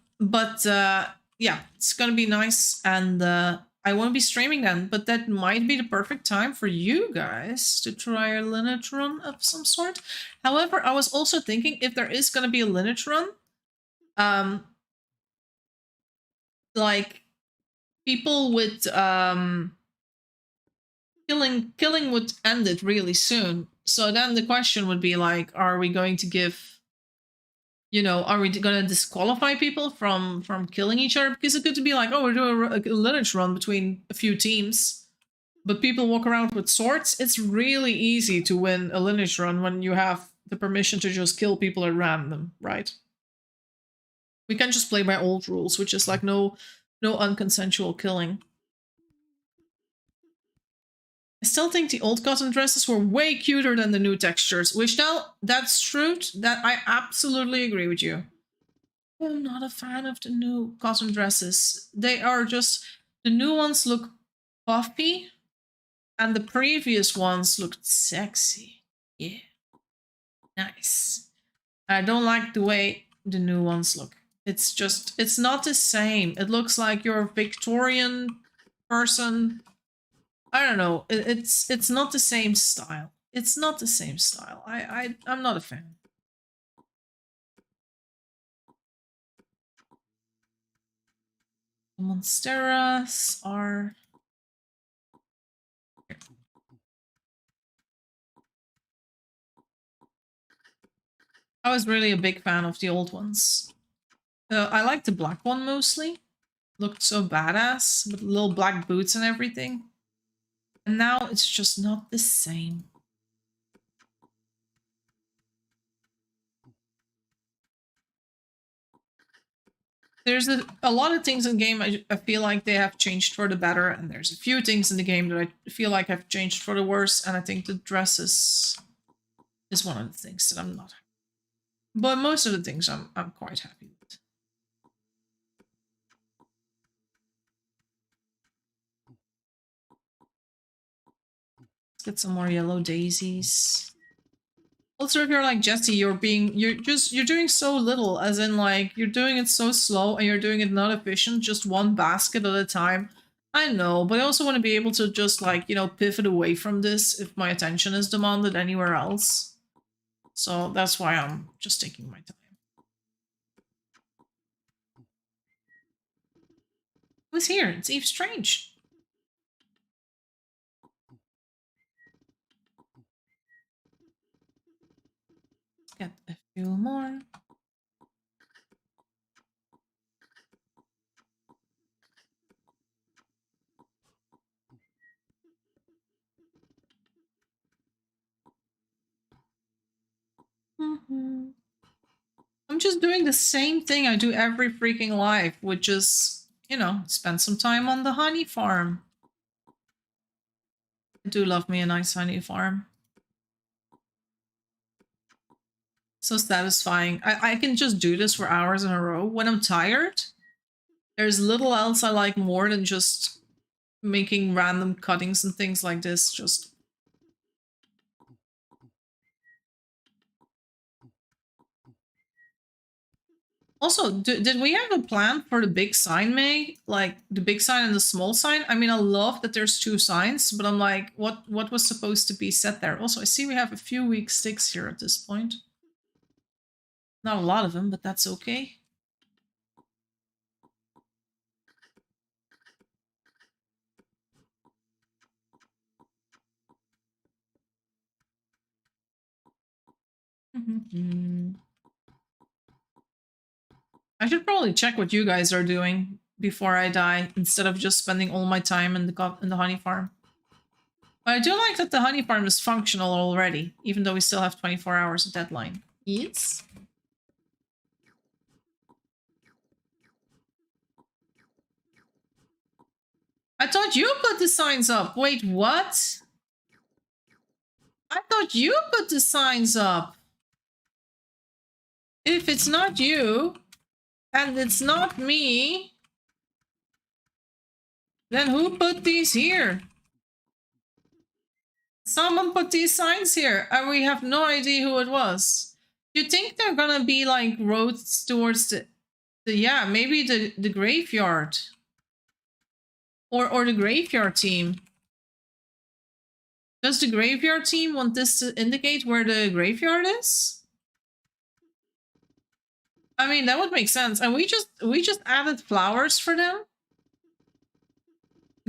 it's going to be nice, and I won't be streaming then, but that might be the perfect time for you guys to try a lineage run of some sort. However, I was also thinking if there is going to be a lineage run, like people with killing would end it really soon. So then the question would be like, are we going to give, you know, are we going to disqualify people from killing each other? Because it could be like, oh, we're doing a lineage run between a few teams, but people walk around with swords. It's really easy to win a lineage run when you have the permission to just kill people at random, right? We can just play by old rules, which is like no unconsensual killing. I still think the old cotton dresses were way cuter than the new textures. Which now, that's true. That I absolutely agree with you. I'm not a fan of the new cotton dresses. They are just, the new ones look puffy, and the previous ones looked sexy. Yeah. Nice. I don't like the way the new ones look. It's just, it's not the same. It looks like you're a Victorian person. I don't know. It's not the same style. It's not the same style. I'm not a fan. The Monsteras are here. I was really a big fan of the old ones. I like the black one mostly. Looked so badass with little black boots and everything. And now it's just not the same. There's a lot of things in the game I feel like they have changed for the better, and there's a few things in the game that I feel like have changed for the worse, and I think the dresses is one of the things that I'm not. But most of the things I'm quite happy with. Let's get some more yellow daisies. Also, if you're like Jessie, you're doing so little, as in like you're doing it so slow and you're doing it not efficient, just one basket at a time. I know, but I also want to be able to just like, you know, pivot away from this if my attention is demanded anywhere else. So that's why I'm just taking my time. Who's here? It's Eve Strange. Let's get a few more. I'm just doing the same thing I do every freaking life, which is, you know, spend some time on the honey farm. I do love me a nice honey farm. So satisfying. I can just do this for hours in a row. When I'm tired, there's little else I like more than just making random cuttings and things like this. Just also, did we have a plan for the big sign, May? Like the big sign and the small sign? I mean, I love that there's two signs, but I'm like, what was supposed to be set there? Also, I see we have a few weak sticks here at this point. Not a lot of them, but that's okay. I should probably check what you guys are doing before I die, instead of just spending all my time in the honey farm. But I do like that the honey farm is functional already, even though we still have 24 hours deadline. Yes. I thought you put the signs up. Wait, what? I thought you put the signs up. If it's not you, and it's not me, then who put these here? Someone put these signs here, and we have no idea who it was. You think they're gonna be like roads towards the yeah, maybe the graveyard. Or the graveyard team. Does the graveyard team want this to indicate where the graveyard is? I mean, that would make sense. And we just added flowers for them.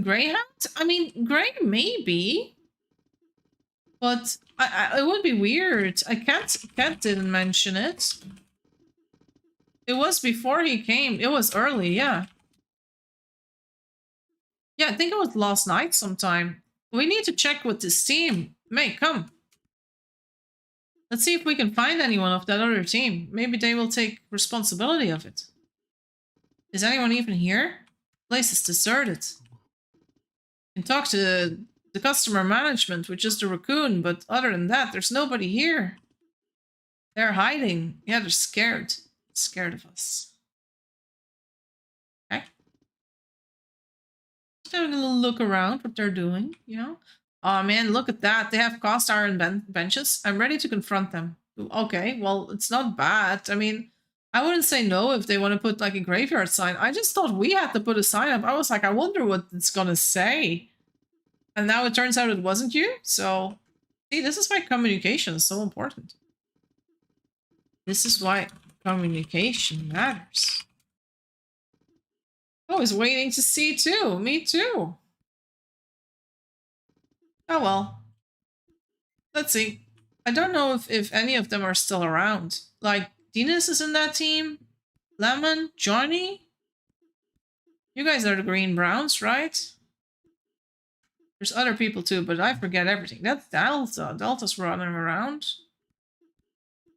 Greyhound? I mean, Grey maybe. But it would be weird. Cat didn't mention it. It was before he came. It was early, yeah. Yeah, I think it was last night sometime. We need to check with this team. May, come. Let's see if we can find anyone of that other team. Maybe they will take responsibility of it. Is anyone even here? The place is deserted. You can talk to the customer management, which is the raccoon, but other than that, there's nobody here. They're hiding. Yeah, they're scared. Scared of us. Okay. Just having a little look around what they're doing, you know? Oh man, look at that. They have cast iron benches. I'm ready to confront them. Okay, well, it's not bad. I mean, I wouldn't say no if they want to put like a graveyard sign. I just thought we had to put a sign up. I was like, I wonder what it's gonna say. And now it turns out it wasn't you. So, see, this is why communication is so important. This is why communication matters. I was waiting to see too. Me too. Oh well. Let's see. I don't know if any of them are still around. Like, Dinas is in that team. Lemon, Johnny. You guys are the Green Browns, right? There's other people too, but I forget everything. That's Delta. Delta's running around.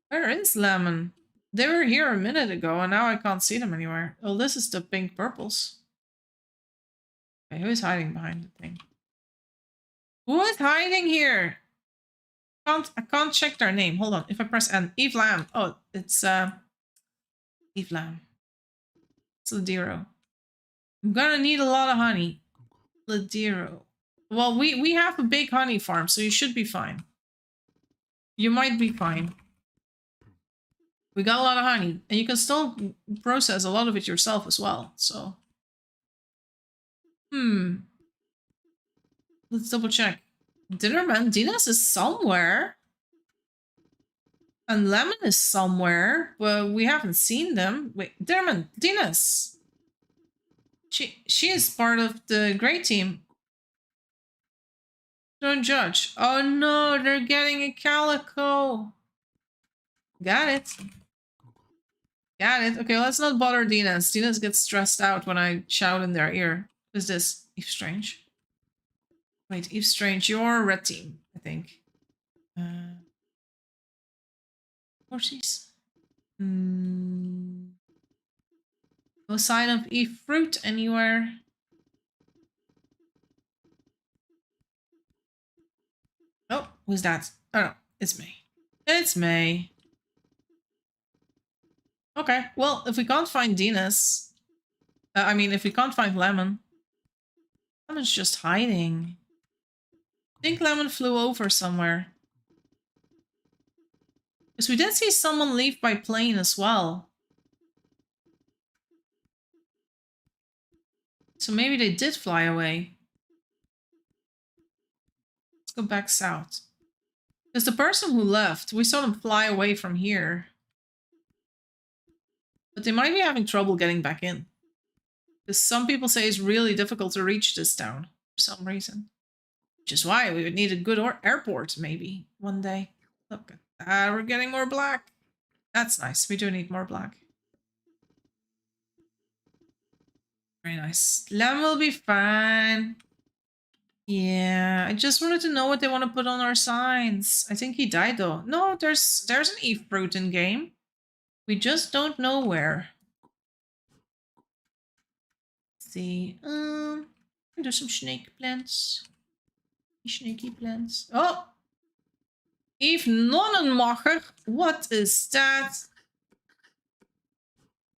Where is Lemon? They were here a minute ago, and now I can't see them anywhere. Oh, this is the pink purples. Okay, who's hiding behind the thing? Who is hiding here? I can't check their name. Hold on. If I press N, Eve Lamb. Oh, it's Eve Lamb. It's Ladiro. I'm gonna need a lot of honey. Ladiro. Well, we have a big honey farm, so you should be fine. You might be fine. We got a lot of honey, and you can still process a lot of it yourself as well, so. Let's double check. Dinnerman, Dinas is somewhere. And Lemon is somewhere, but we haven't seen them. Wait, Dinnerman, Dinas. She is part of the great team. Don't judge. Oh no, they're getting a calico. Got it. Got it. Okay, let's not bother Dinas. Dinas gets stressed out when I shout in their ear. Who's this? Eve Strange. Wait, Eve Strange, you're red team, I think. Horses. No sign of Eve Fruit anywhere. Oh, who's that? Oh no, it's May. It's May. Okay, well, if we can't find Dinas... I mean, if we can't find Lemon... Lemon's just hiding. I think Lemon flew over somewhere. Because we did see someone leave by plane as well. So maybe they did fly away. Let's go back south. Because the person who left, we saw them fly away from here. But they might be having trouble getting back in. Because some people say it's really difficult to reach this town for some reason. Which is why we would need a good airport, maybe, one day. Look at that, we're getting more black. That's nice, we do need more black. Very nice. Lemon will be fine. Yeah, I just wanted to know what they want to put on our signs. I think he died though. No, there's an Eve Fruit in game. We just don't know where. Let's see. There's some snake plants. Snaky plants. Oh! Eve Nonnenmacher. What is that?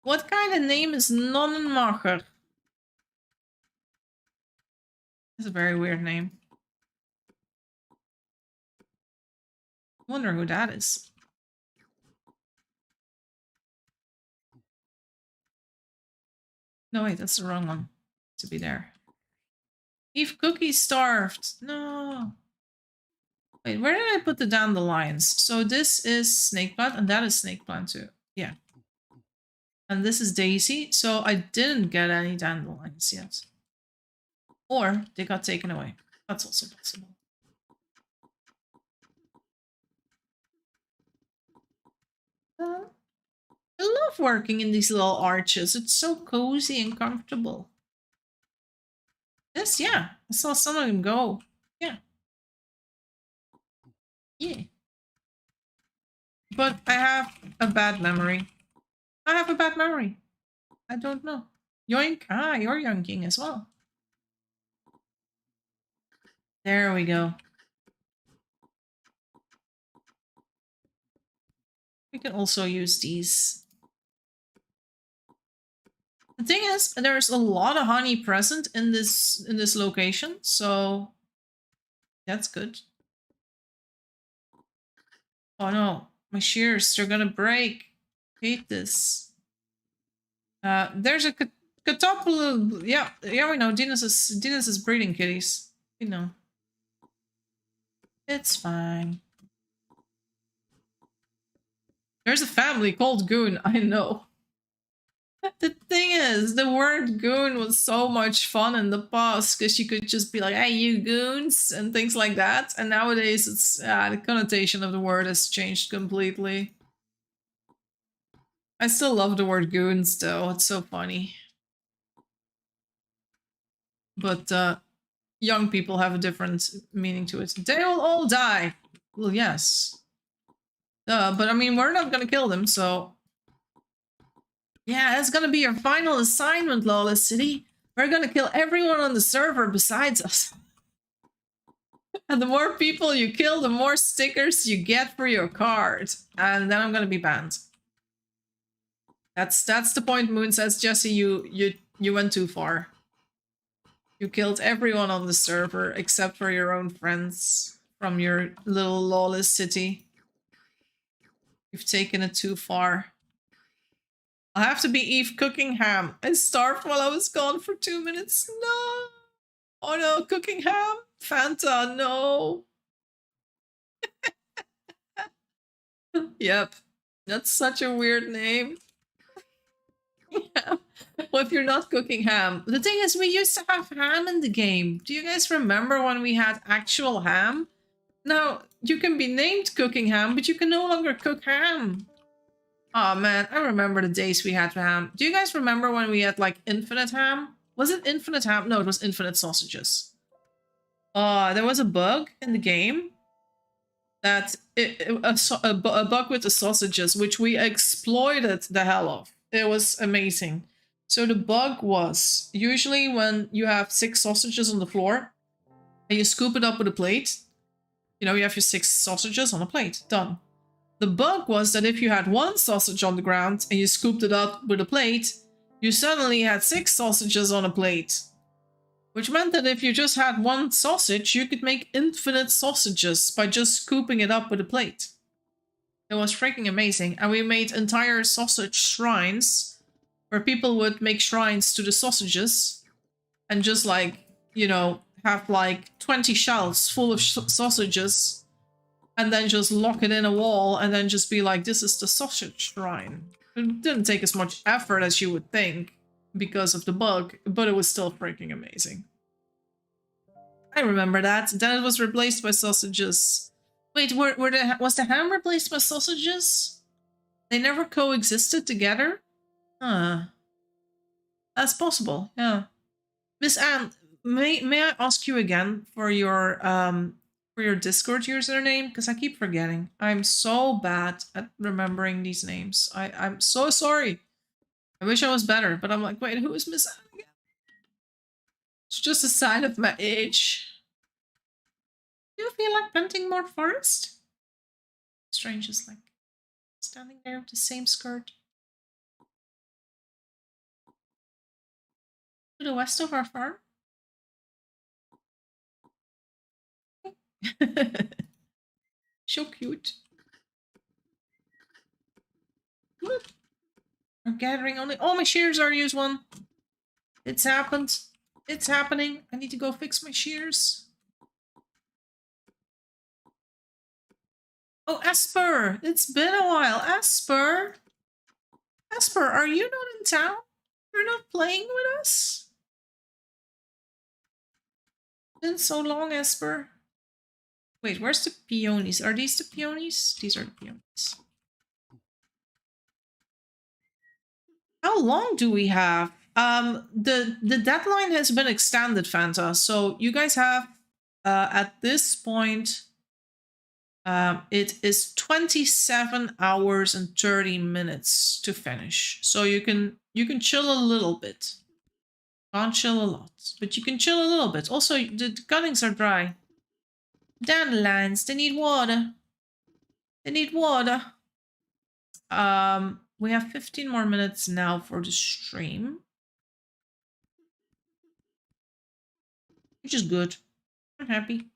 What kind of name is Nonnenmacher? That's a very weird name. I wonder who that is. No, wait, that's the wrong one. To be there. Eve Cookie starved. No. Wait, where did I put the dandelions? So this is snake plant and that is snake plant too. Yeah. And this is Daisy. So I didn't get any dandelions yet. Or they got taken away. That's also possible. I love working in these little arches. It's so cozy and comfortable. This, yeah. I saw some of them go. Yeah. Yeah. But I have a bad memory. I have a bad memory. I don't know. Yoink. Ah, you're yoinking as well. There we go. We can also use these. The thing is, there's a lot of honey present in this location, so that's good. Oh no, my shears, they're gonna break. Hate this. There's a couple. Yeah, we know. Dinos is breeding kitties. We know. It's fine. There's a family called Goon. I know. The thing is, the word goon was so much fun in the past because you could just be like, "Hey, you goons," and things like that. And nowadays, it's the connotation of the word has changed completely. I still love the word goons, though. It's so funny. But young people have a different meaning to it. They'll all die. Well, yes. But I mean, we're not gonna kill them, so... Yeah, that's gonna be your final assignment, Lawless City. We're gonna kill everyone on the server besides us. And the more people you kill, the more stickers you get for your card. And then I'm gonna be banned. That's the point. Moon says, Jesse, you went too far. You killed everyone on the server except for your own friends from your little Lawless City. You've taken it too far. I'll have to be Eve cooking ham. I starved while I was gone for 2 minutes. No! Oh no, cooking ham? Fanta, no! Yep. That's such a weird name. Yeah. Well, if you're not cooking ham. The thing is, we used to have ham in the game. Do you guys remember when we had actual ham? Now, you can be named cooking ham, but you can no longer cook ham. Oh man, I remember the days we had ham. Do you guys remember when we had like infinite ham? Was it infinite ham? No, it was infinite sausages. There was a bug in the game that a bug with the sausages, which we exploited the hell of. It was amazing. So the bug was usually when you have 6 sausages on the floor and you scoop it up with a plate. You know, you have your 6 sausages on a plate. Done. The bug was that if you had 1 sausage on the ground and you scooped it up with a plate, you suddenly had 6 sausages on a plate. Which meant that if you just had 1 sausage, you could make infinite sausages by just scooping it up with a plate. It was freaking amazing. And we made entire sausage shrines where people would make shrines to the sausages and just like, you know, have like 20 shelves full of sausages and then just lock it in a wall and then just be like, this is the sausage shrine. It didn't take as much effort as you would think because of the bug, but it was still freaking amazing. I remember that. Then it was replaced by sausages. Wait, was the ham replaced by sausages? They never coexisted together? Huh. That's possible, yeah. Miss Anne, may I ask you again for your Discord username? Because I keep forgetting. I'm so bad at remembering these names. I'm so sorry. I wish I was better, but I'm like, wait, who is Miss Anne again? It's just a sign of my age. Do you feel like planting more forest? Strange is like standing there with the same skirt. To the west of our farm? So cute. Look. I'm gathering only. Oh, my shears are used one. It's happened. It's happening. I need to go fix my shears. Oh, Esper! It's been a while. Esper! Esper, are you not in town? You're not playing with us? Been so long, Esper. Wait, where's the peonies? Are these the peonies? These are the peonies. How long do we have? The deadline has been extended, Fanta. So you guys have, at this point, it is 27 hours and 30 minutes to finish. So you can chill a little bit. Can't chill a lot, but you can chill a little bit. Also, the cuttings are dry. Dandelions, they need water. They need water. We have 15 more minutes now for the stream. Which is good. I'm happy.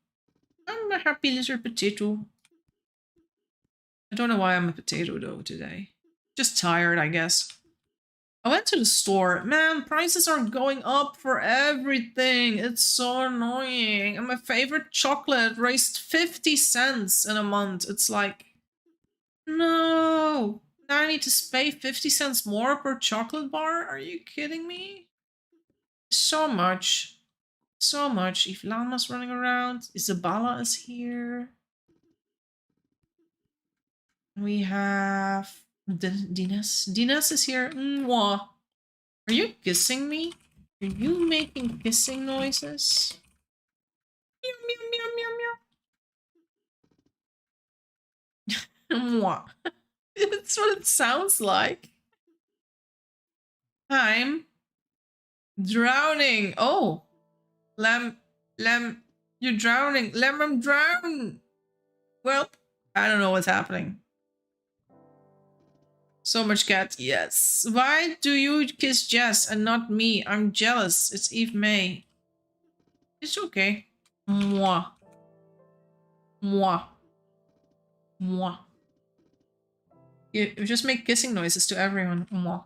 I'm a happy little potato. I don't know why I'm a potato though today. Just tired, I guess. I went to the store. Man, prices are going up for everything. It's so annoying. And my favorite chocolate raised 50 cents in a month. It's like, no. Now I need to pay 50 cents more per chocolate bar? Are you kidding me? So much. So much. If Llama's running around. Isabella is here. We have Dinas. Dinas is here. Mwah. Are you kissing me? Are you making kissing noises? Meow, meow, meow, meow, meow. Mwah. That's what it sounds like. I'm drowning. Oh. Lem, you're drowning. Lem, I'm drowning. Well, I don't know what's happening. So much cat. Yes. Why do you kiss Jess and not me? I'm jealous. It's Eve May. It's okay. Mwah. Mwah. Mwah. You just make kissing noises to everyone. Mwah.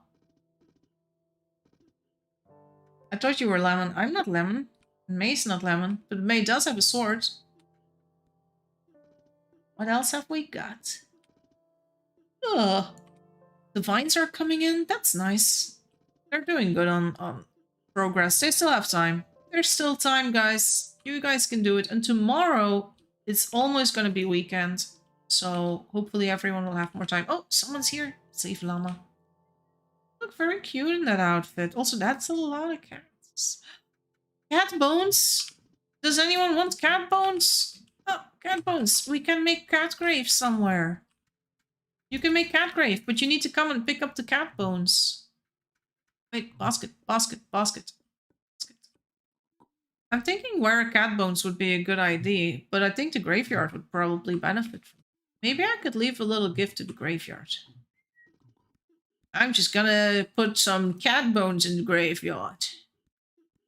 I thought you were Lemon. I'm not Lemon. May's not Lemon. But May does have a sword. What else have we got? Ugh. The vines are coming in. That's nice. They're doing good on progress. They still have time. There's still time, guys. You guys can do it. And tomorrow, it's almost going to be weekend. So hopefully everyone will have more time. Oh, someone's here. Save Llama. Look very cute in that outfit. Also, that's a lot of cats. Cat bones? Does anyone want cat bones? Oh, cat bones. We can make cat graves somewhere. You can make cat grave, but you need to come and pick up the cat bones. Wait, basket, basket, basket, basket. I'm thinking where cat bones would be a good idea, but I think the graveyard would probably benefit from it. Maybe I could leave a little gift to the graveyard. I'm just gonna put some cat bones in the graveyard.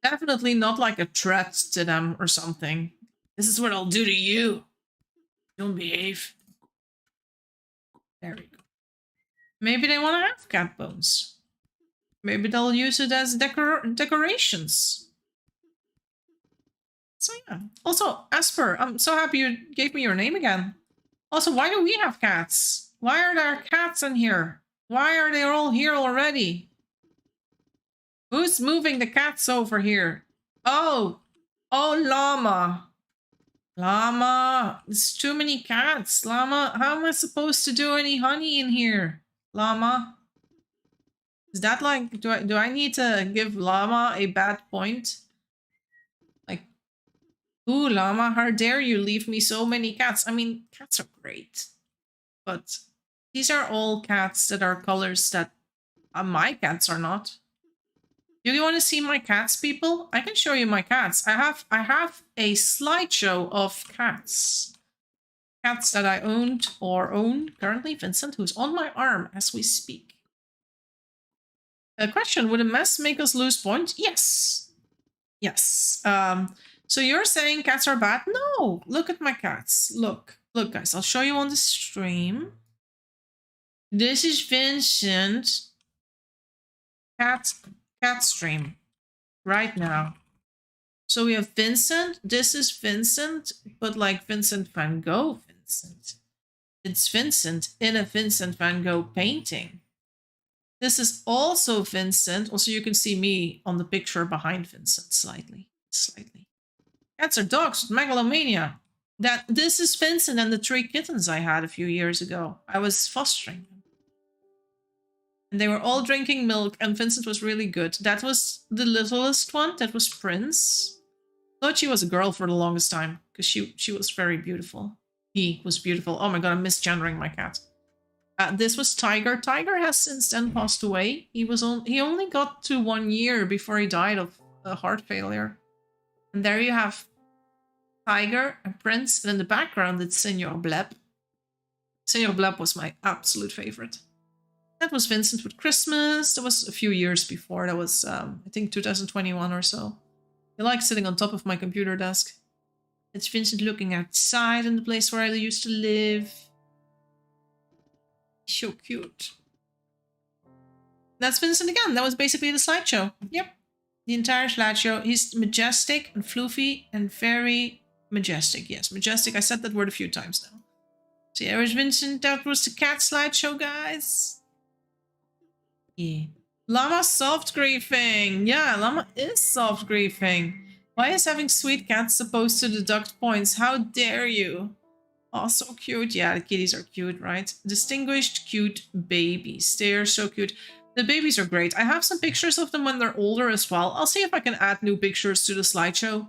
Definitely not like a threat to them or something. This is what I'll do to you. Don't behave. There we go. Maybe they want to have cat bones. Maybe they'll use it as decorations. So yeah. Also, Asper, I'm so happy you gave me your name again. Also, why do we have cats? Why are there cats in here? Why are they all here already? Who's moving the cats over here? Oh! Oh, Llama! Llama! There's too many cats! Llama, how am I supposed to do any honey in here? Llama? Is that like... Do I need to give Llama a bad point? Like... Ooh, Llama, how dare you leave me so many cats? I mean, cats are great. But these are all cats that are colors that my cats are not. Do you want to see my cats, people? I can show you my cats. I have a slideshow of cats. Cats that I owned or own currently. Vincent, who's on my arm as we speak. A question, would a mess make us lose points? Yes. Yes. So you're saying cats are bad? No. Look at my cats. Look. Look, guys. I'll show you on the stream. This is Vincent. Cat stream right now. So we have Vincent. This is Vincent, but like Vincent van Gogh Vincent. It's Vincent in a Vincent van Gogh painting. This is also Vincent. Also, you can see me on the picture behind Vincent slightly. Cats are dogs with megalomania. This is Vincent and the 3 kittens I had a few years ago. I was fostering them. And they were all drinking milk, and Vincent was really good. That was the littlest one. That was Prince. Thought she was a girl for the longest time, because she was very beautiful. He was beautiful. Oh my god, I'm misgendering my cat. This was Tiger. Tiger has since then passed away. He only got to 1 year before he died of a heart failure. And there you have tiger, a prince, and in the background it's Senor Bleb. Senor Bleb was my absolute favorite. That was Vincent with Christmas. That was a few years before. That was, I think, 2021 or so. I like sitting on top of my computer desk. It's Vincent looking outside in the place where I used to live. So cute. That's Vincent again. That was basically the slideshow. Yep. The entire slideshow. He's majestic and floofy and very majestic. Yes, majestic. I said that word a few times now. So yeah, there's Vincent. That was the cat slideshow, guys. Yeah. Llama soft griefing. Yeah, Llama is soft griefing. Why is having sweet cats supposed to deduct points? How dare you? Oh, so cute. Yeah, the kitties are cute, right? Distinguished, cute babies. They are so cute. The babies are great. I have some pictures of them when they're older as well. I'll see if I can add new pictures to the slideshow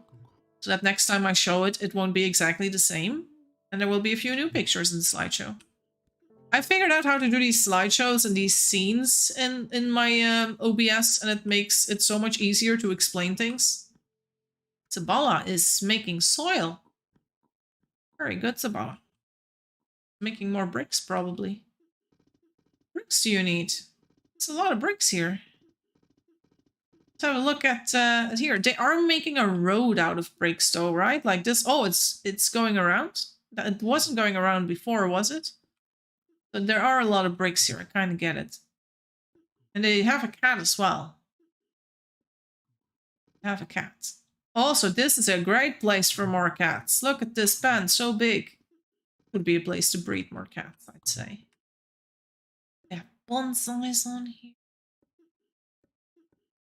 so that next time I show it, it won't be exactly the same. And there will be a few new pictures in the slideshow. I figured out how to do these slideshows and these scenes in my OBS, and it makes it so much easier to explain things. Sabala is making soil. Very good, Sabala. Making more bricks, probably. Bricks do you need? There's a lot of bricks here. Let's have a look at here. They are making a road out of bricks, though, right? Like this. Oh, it's going around. It wasn't going around before, was it? But there are a lot of bricks here. I kind of get it. And they have a cat as well. They have a cat. Also, this is a great place for more cats. Look at this pen, so big. Would be a place to breed more cats, I'd say. They have bonsais on here.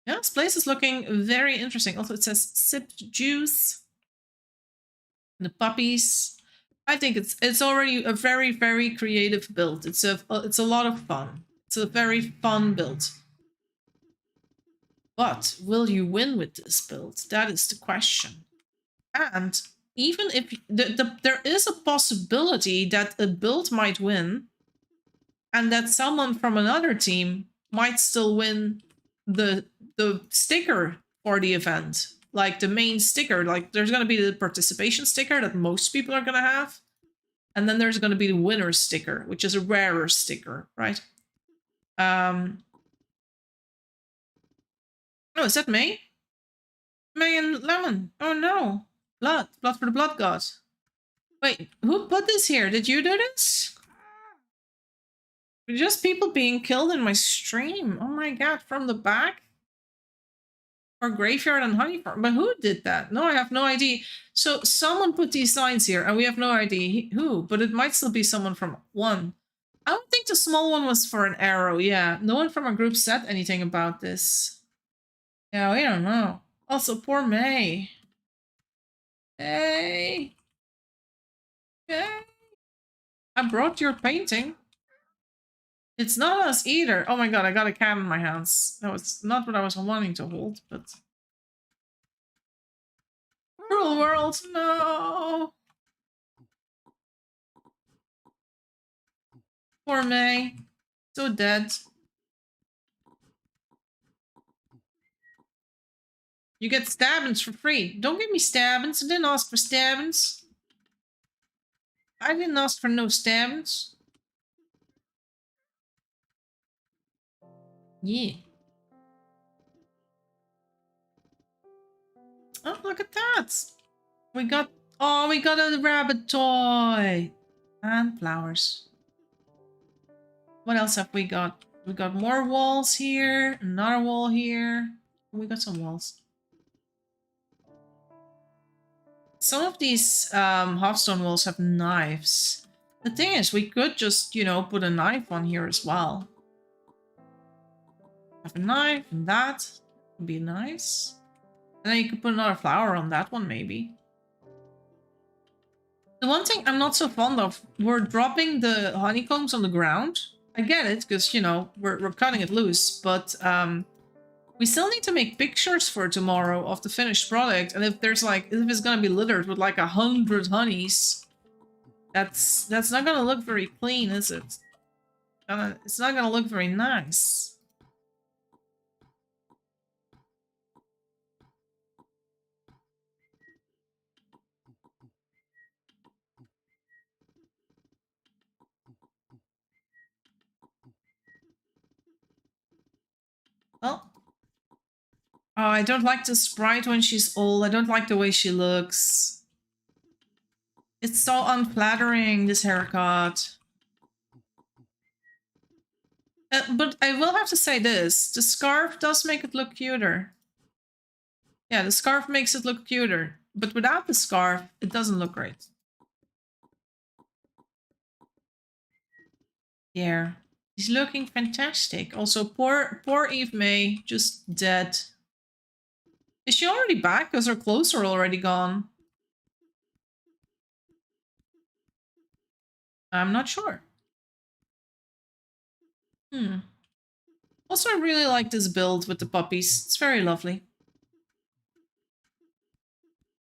Yeah, this place is looking very interesting. Also, it says sipped juice. And the puppies. I think it's already a very, very creative build. It's a lot of fun. It's a very fun build. But will you win with this build? That is the question. And even if there is a possibility that a build might win, and that someone from another team might still win the sticker for the event, like the main sticker. Like there's going to be the participation sticker that most people are going to have, and then there's going to be the winner sticker, which is a rarer sticker, right? Oh, is that May? May and Lemon. Oh no. Blood for the blood god. Wait, who put this here? Did you do this? Just people being killed in my stream. Oh my god, from the back? Or graveyard and honey farm. But who did that? No, I have no idea. So someone put these signs here and we have no idea who, but it might still be someone from one. I don't think the small one was for an arrow. Yeah, no one from our group said anything about this. Yeah, we don't know. Also, poor May. Hey. Hey. I brought your painting. It's not us either. Oh my god, I got a cat in my hands. That was not what I was wanting to hold, but... Cruel world, no! Poor May. So dead. You get stabbins for free. Don't give me stabbins. I didn't ask for stabbins. I didn't ask for no stabbins. Yeah. Oh, look at that. We got... Oh, we got a rabbit toy. And flowers. What else have we got? We got more walls here. Another wall here. We got some walls. Some of these Hearthstone walls have knives. The thing is, we could just, you know, put a knife on here as well. Have a knife and that would be nice. And then you could put another flower on that one, maybe. The one thing I'm not so fond of, we're dropping the honeycombs on the ground. I get it, because, you know, we're cutting it loose, but we still need to make pictures for tomorrow of the finished product. And if there's like, if it's gonna be littered with like 100 honeys, that's not gonna look very clean, is it? It's not gonna look very nice. Oh, I don't like the sprite when she's old. I don't like the way she looks. It's so unflattering, this haircut. But I will have to say this. The scarf does make it look cuter. Yeah, the scarf makes it look cuter. But without the scarf, it doesn't look great. Yeah. He's looking fantastic. Also, poor Eve May, just dead. Is she already back? Because her clothes are already gone. I'm not sure. Also, I really like this build with the puppies. It's very lovely.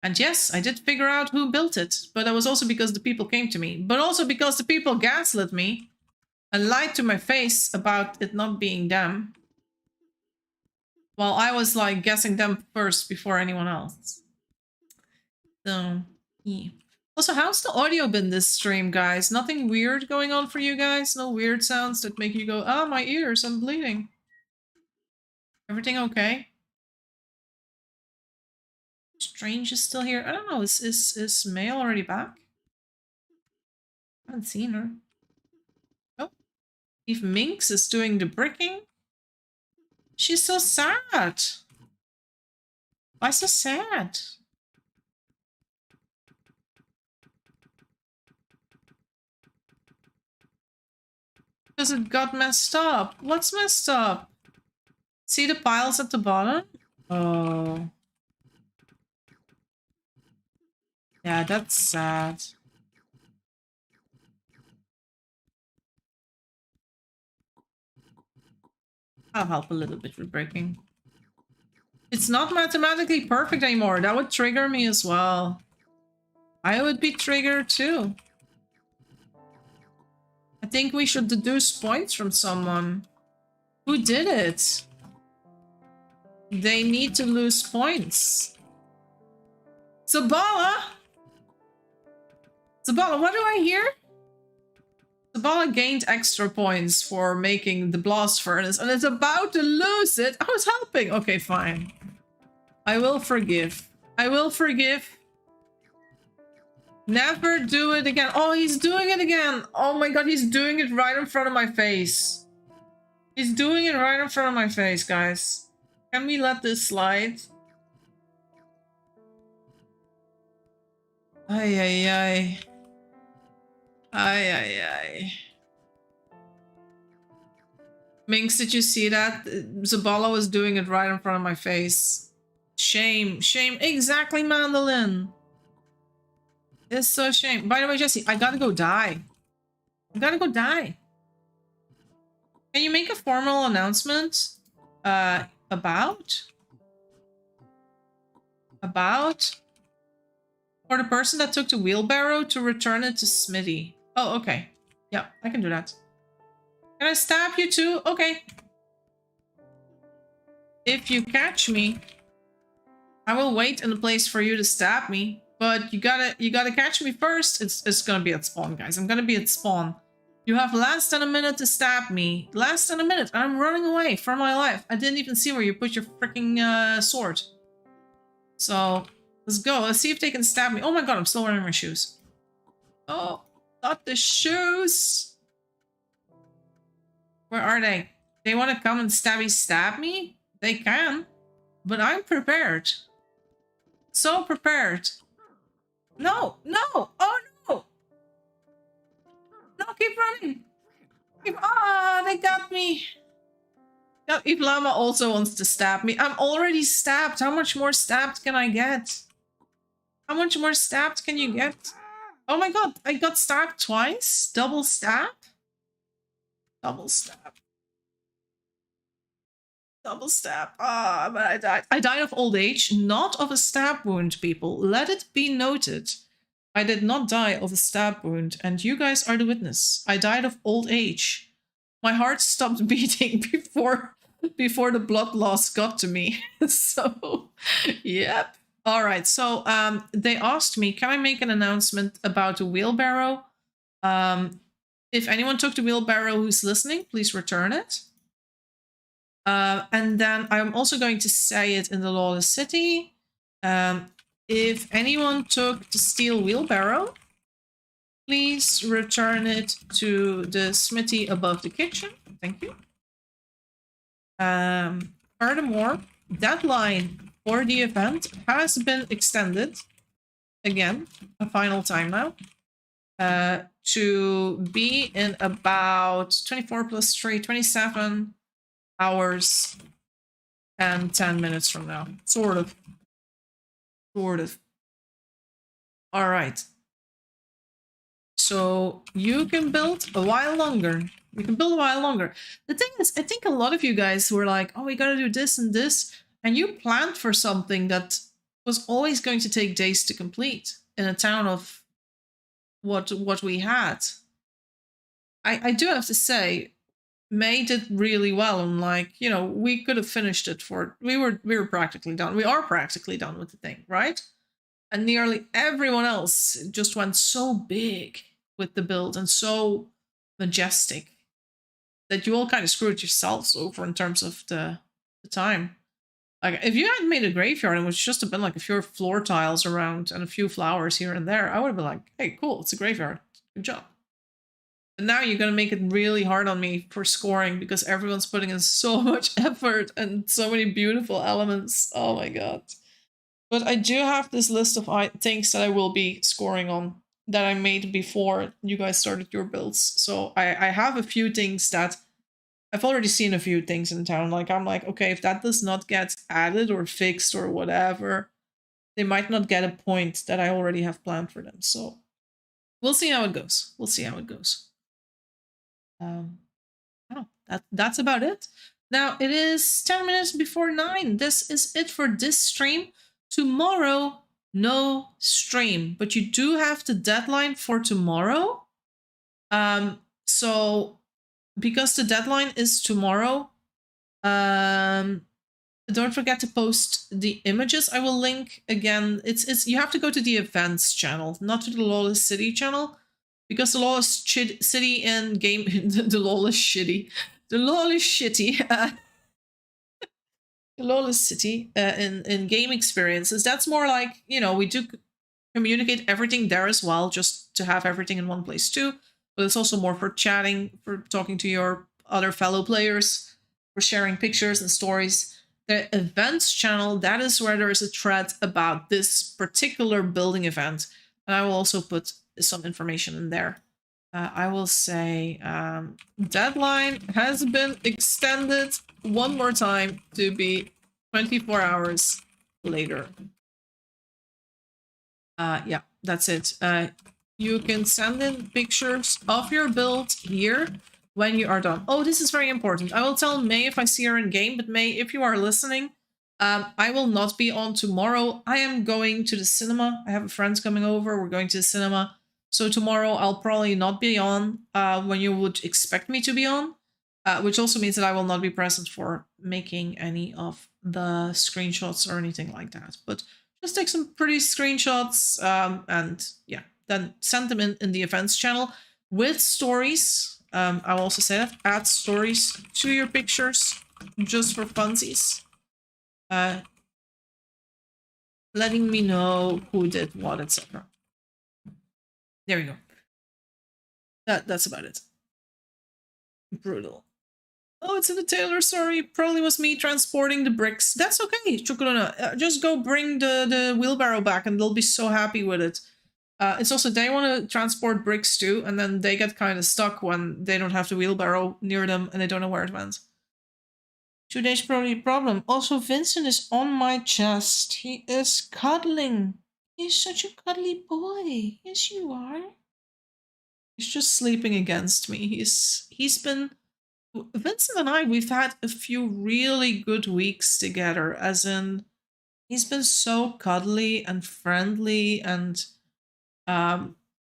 And yes, I did figure out who built it, but that was also because the people came to me. But also because the people gaslit me and lied to my face about it not being them. While I was like guessing them first before anyone else. So, yeah. Also, how's the audio been this stream, guys? Nothing weird going on for you guys? No weird sounds that make you go, ah, my ears, I'm bleeding. Everything okay? Strange is still here. I don't know, is May already back? I haven't seen her. Oh. If Minx is doing the bricking? She's so sad. Why so sad? Because it got messed up. What's messed up? See the piles at the bottom? Oh. Yeah, that's sad. I'll help a little bit with breaking. It's not mathematically perfect anymore. That would trigger me as well. I would be triggered too. I think we should deduce points from someone. Who did it? They need to lose points. Zabala! Zabala, what do I hear? Zabala gained extra points for making the blast furnace and is about to lose it. I was helping. Okay, fine. I will forgive. I will forgive. Never do it again. Oh, he's doing it again. Oh my god, he's doing it right in front of my face. He's doing it right in front of my face, guys. Can we let this slide? Ay, ay, ay. Ay, ay, ay. Minx, did you see that? Zabala was doing it right in front of my face. Shame, shame. Exactly, Mandolin. It's so shame. By the way, Jessie, I gotta go die. I gotta go die. Can you make a formal announcement? About? For the person that took the wheelbarrow to return it to Smitty. Oh, okay. Yeah, I can do that. Can I stab you too? Okay. If you catch me, I will wait in the place for you to stab me. But you gotta catch me first. It's gonna be at spawn, guys. I'm gonna be at spawn. You have less than a minute to stab me. Less than a minute. I'm running away for my life. I didn't even see where you put your freaking sword. So let's go. Let's see if they can stab me. Oh my god, I'm still wearing my shoes. Oh, not the shoes. Where are they? They want to come and stab me? They can. But I'm prepared. So prepared. No, no, oh no! No, keep running! Ah, they got me! Now, if Llama also wants to stab me, I'm already stabbed. How much more stabbed can I get? How much more stabbed can you get? Oh my god, I got stabbed twice? Double stab? Double stab. Double stab. Ah, but I died. I died of old age, not of a stab wound, people. Let it be noted. I did not die of a stab wound, and you guys are the witness. I died of old age. My heart stopped beating before the blood loss got to me. So, yep. All right. So, they asked me, can I make an announcement about the wheelbarrow? If anyone took the wheelbarrow who's listening, please return it. And then I'm also going to say it in the Lawless City. If anyone took the steel wheelbarrow, please return it to the smithy above the kitchen. Thank you. Furthermore, deadline for the event has been extended. Again, a final time now. To be in about 24 plus 3, 27 hours and 10 minutes from now. Sort of. Sort of. All right. So you can build a while longer. You can build a while longer. The thing is, I think a lot of you guys were like, oh, we gotta do this and this. And you planned for something that was always going to take days to complete in a town of what we had. I do have to say, May did really well, and like, you know, we could have finished it for we were practically done. We are practically done with the thing, right? And nearly everyone else just went so big with the build and so majestic that you all kind of screwed yourselves over in terms of the time. Like, if you hadn't made a graveyard and it was just have been like a few floor tiles around and a few flowers here and there, I would have been like, hey, cool, it's a graveyard. Good job. But now you're going to make it really hard on me for scoring because everyone's putting in so much effort and so many beautiful elements. Oh my god. But I do have this list of things that I will be scoring on that I made before you guys started your builds. So I have a few things that I've already seen a few things in town. Like, I'm like, okay, if that does not get added or fixed or whatever, they might not get a point that I already have planned for them. So we'll see how it goes. We'll see how it goes. Oh, that's about it. Now it is 10 minutes before 9. This is it for this stream. Tomorrow, no stream, but you do have the deadline for tomorrow. So because the deadline is tomorrow, don't forget to post the images. I will link again. It's you have to go to the events channel, not to the Lawless City channel, because the Lawless City in game the Lawless Shitty, the Lawless Shitty. The Lawless City in game experiences, that's more like, you know, we do communicate everything there as well, just to have everything in one place too. But it's also more for chatting, for talking to your other fellow players, for sharing pictures and stories. The events channel, that is where there is a thread about this particular building event. And I will also put some information in there. I will say deadline has been extended one more time to be 24 hours later. Yeah, that's it. You can send in pictures of your build here when you are done. Oh, this is very important. I will tell May if I see her in game, but May, if you are listening, I will not be on tomorrow. I am going to the cinema. I have a friend coming over. We're going to the cinema. So tomorrow I'll probably not be on when you would expect me to be on, which also means that I will not be present for making any of the screenshots or anything like that. But just take some pretty screenshots and yeah, then send them in the events channel with stories. I will also say that, add stories to your pictures just for funsies. Letting me know who did what, etc. There we go. That's about it. Brutal. Oh, it's in the tailor, sorry. Probably was me transporting the bricks. That's okay, Chocolona. Just go bring the wheelbarrow back and they'll be so happy with it. It's also, they want to transport bricks too, and then they get kind of stuck when they don't have the wheelbarrow near them and they don't know where it went. 2 days probably a problem. Also, Vincent is on my chest. He is cuddling. He's such a cuddly boy. Yes, you are. He's just sleeping against me. He's been... Vincent and I, we've had a few really good weeks together, as in, he's been so cuddly and friendly and,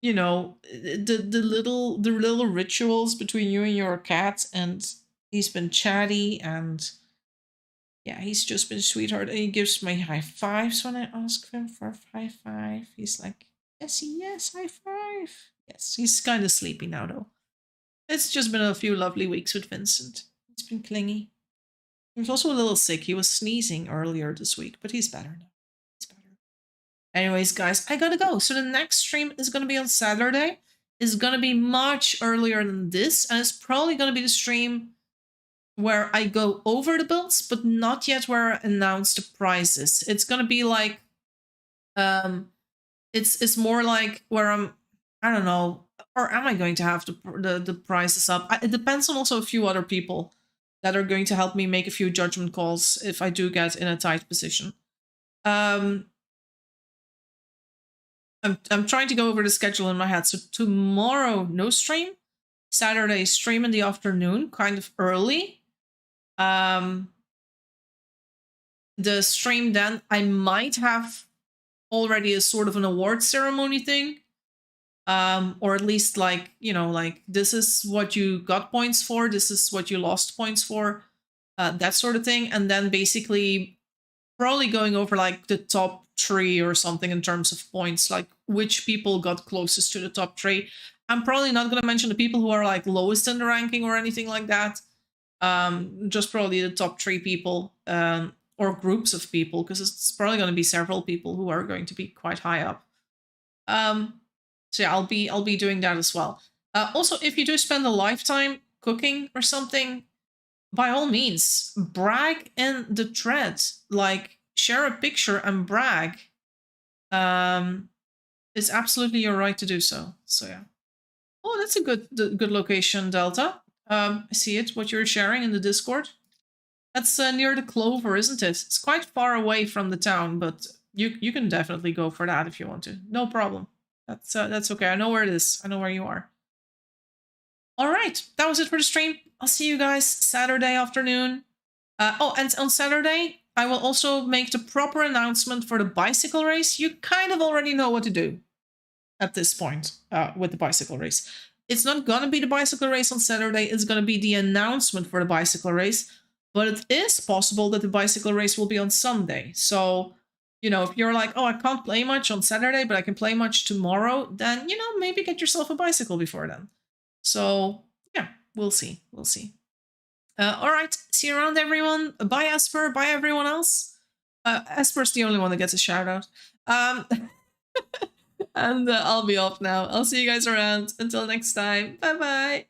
you know, the little rituals between you and your cat, and he's been chatty and yeah, he's just been a sweetheart. And he gives me high fives when I ask him for a high five. He's like, yes, high five. Yes, he's kind of sleepy now though. It's just been a few lovely weeks with Vincent. He's been clingy. He was also a little sick. He was sneezing earlier this week, but he's better now. He's better. Anyways, guys, I gotta go. So the next stream is gonna be on Saturday. It's gonna be much earlier than this, and it's probably gonna be the stream where I go over the builds, but not yet where I announce the prices. It's gonna be like, it's more like where I don't know, or am I going to have the prices up? It depends on also a few other people that are going to help me make a few judgment calls if I do get in a tight position. I'm trying to go over the schedule in my head. So tomorrow, no stream. Saturday, stream in the afternoon, kind of early. The stream then, I might have already a sort of an award ceremony thing. Or at least like, you know, like this is what you got points for, this is what you lost points for, that sort of thing. And then basically probably going over like the top 3 or something in terms of points, like which people got closest to the top 3. I'm probably not going to mention the people who are like lowest in the ranking or anything like that. Just probably the top 3 people, or groups of people, because it's probably going to be several people who are going to be quite high up. So yeah, I'll be doing that as well. Also, if you do spend a lifetime cooking or something, by all means, brag in the thread. Like, share a picture and brag. It's absolutely your right to do so. So yeah. Oh, that's a good location, Delta. I see it, what you're sharing in the Discord. That's near the Clover, isn't it? It's quite far away from the town, but you can definitely go for that if you want to. No problem. That's okay. I know where it is. I know where you are. All right, that was it for the stream. I'll see you guys Saturday afternoon. Oh, and on Saturday, I will also make the proper announcement for the bicycle race. You kind of already know what to do at this point with the bicycle race. It's not going to be the bicycle race on Saturday. It's going to be the announcement for the bicycle race. But it is possible that the bicycle race will be on Sunday. So, you know, if you're like, oh, I can't play much on Saturday, but I can play much tomorrow, then, you know, maybe get yourself a bicycle before then. So, yeah, we'll see. We'll see. All right, see you around, everyone. Bye, Esper. Bye, everyone else. Esper's the only one that gets a shout out. And I'll be off now. I'll see you guys around. Until next time. Bye-bye.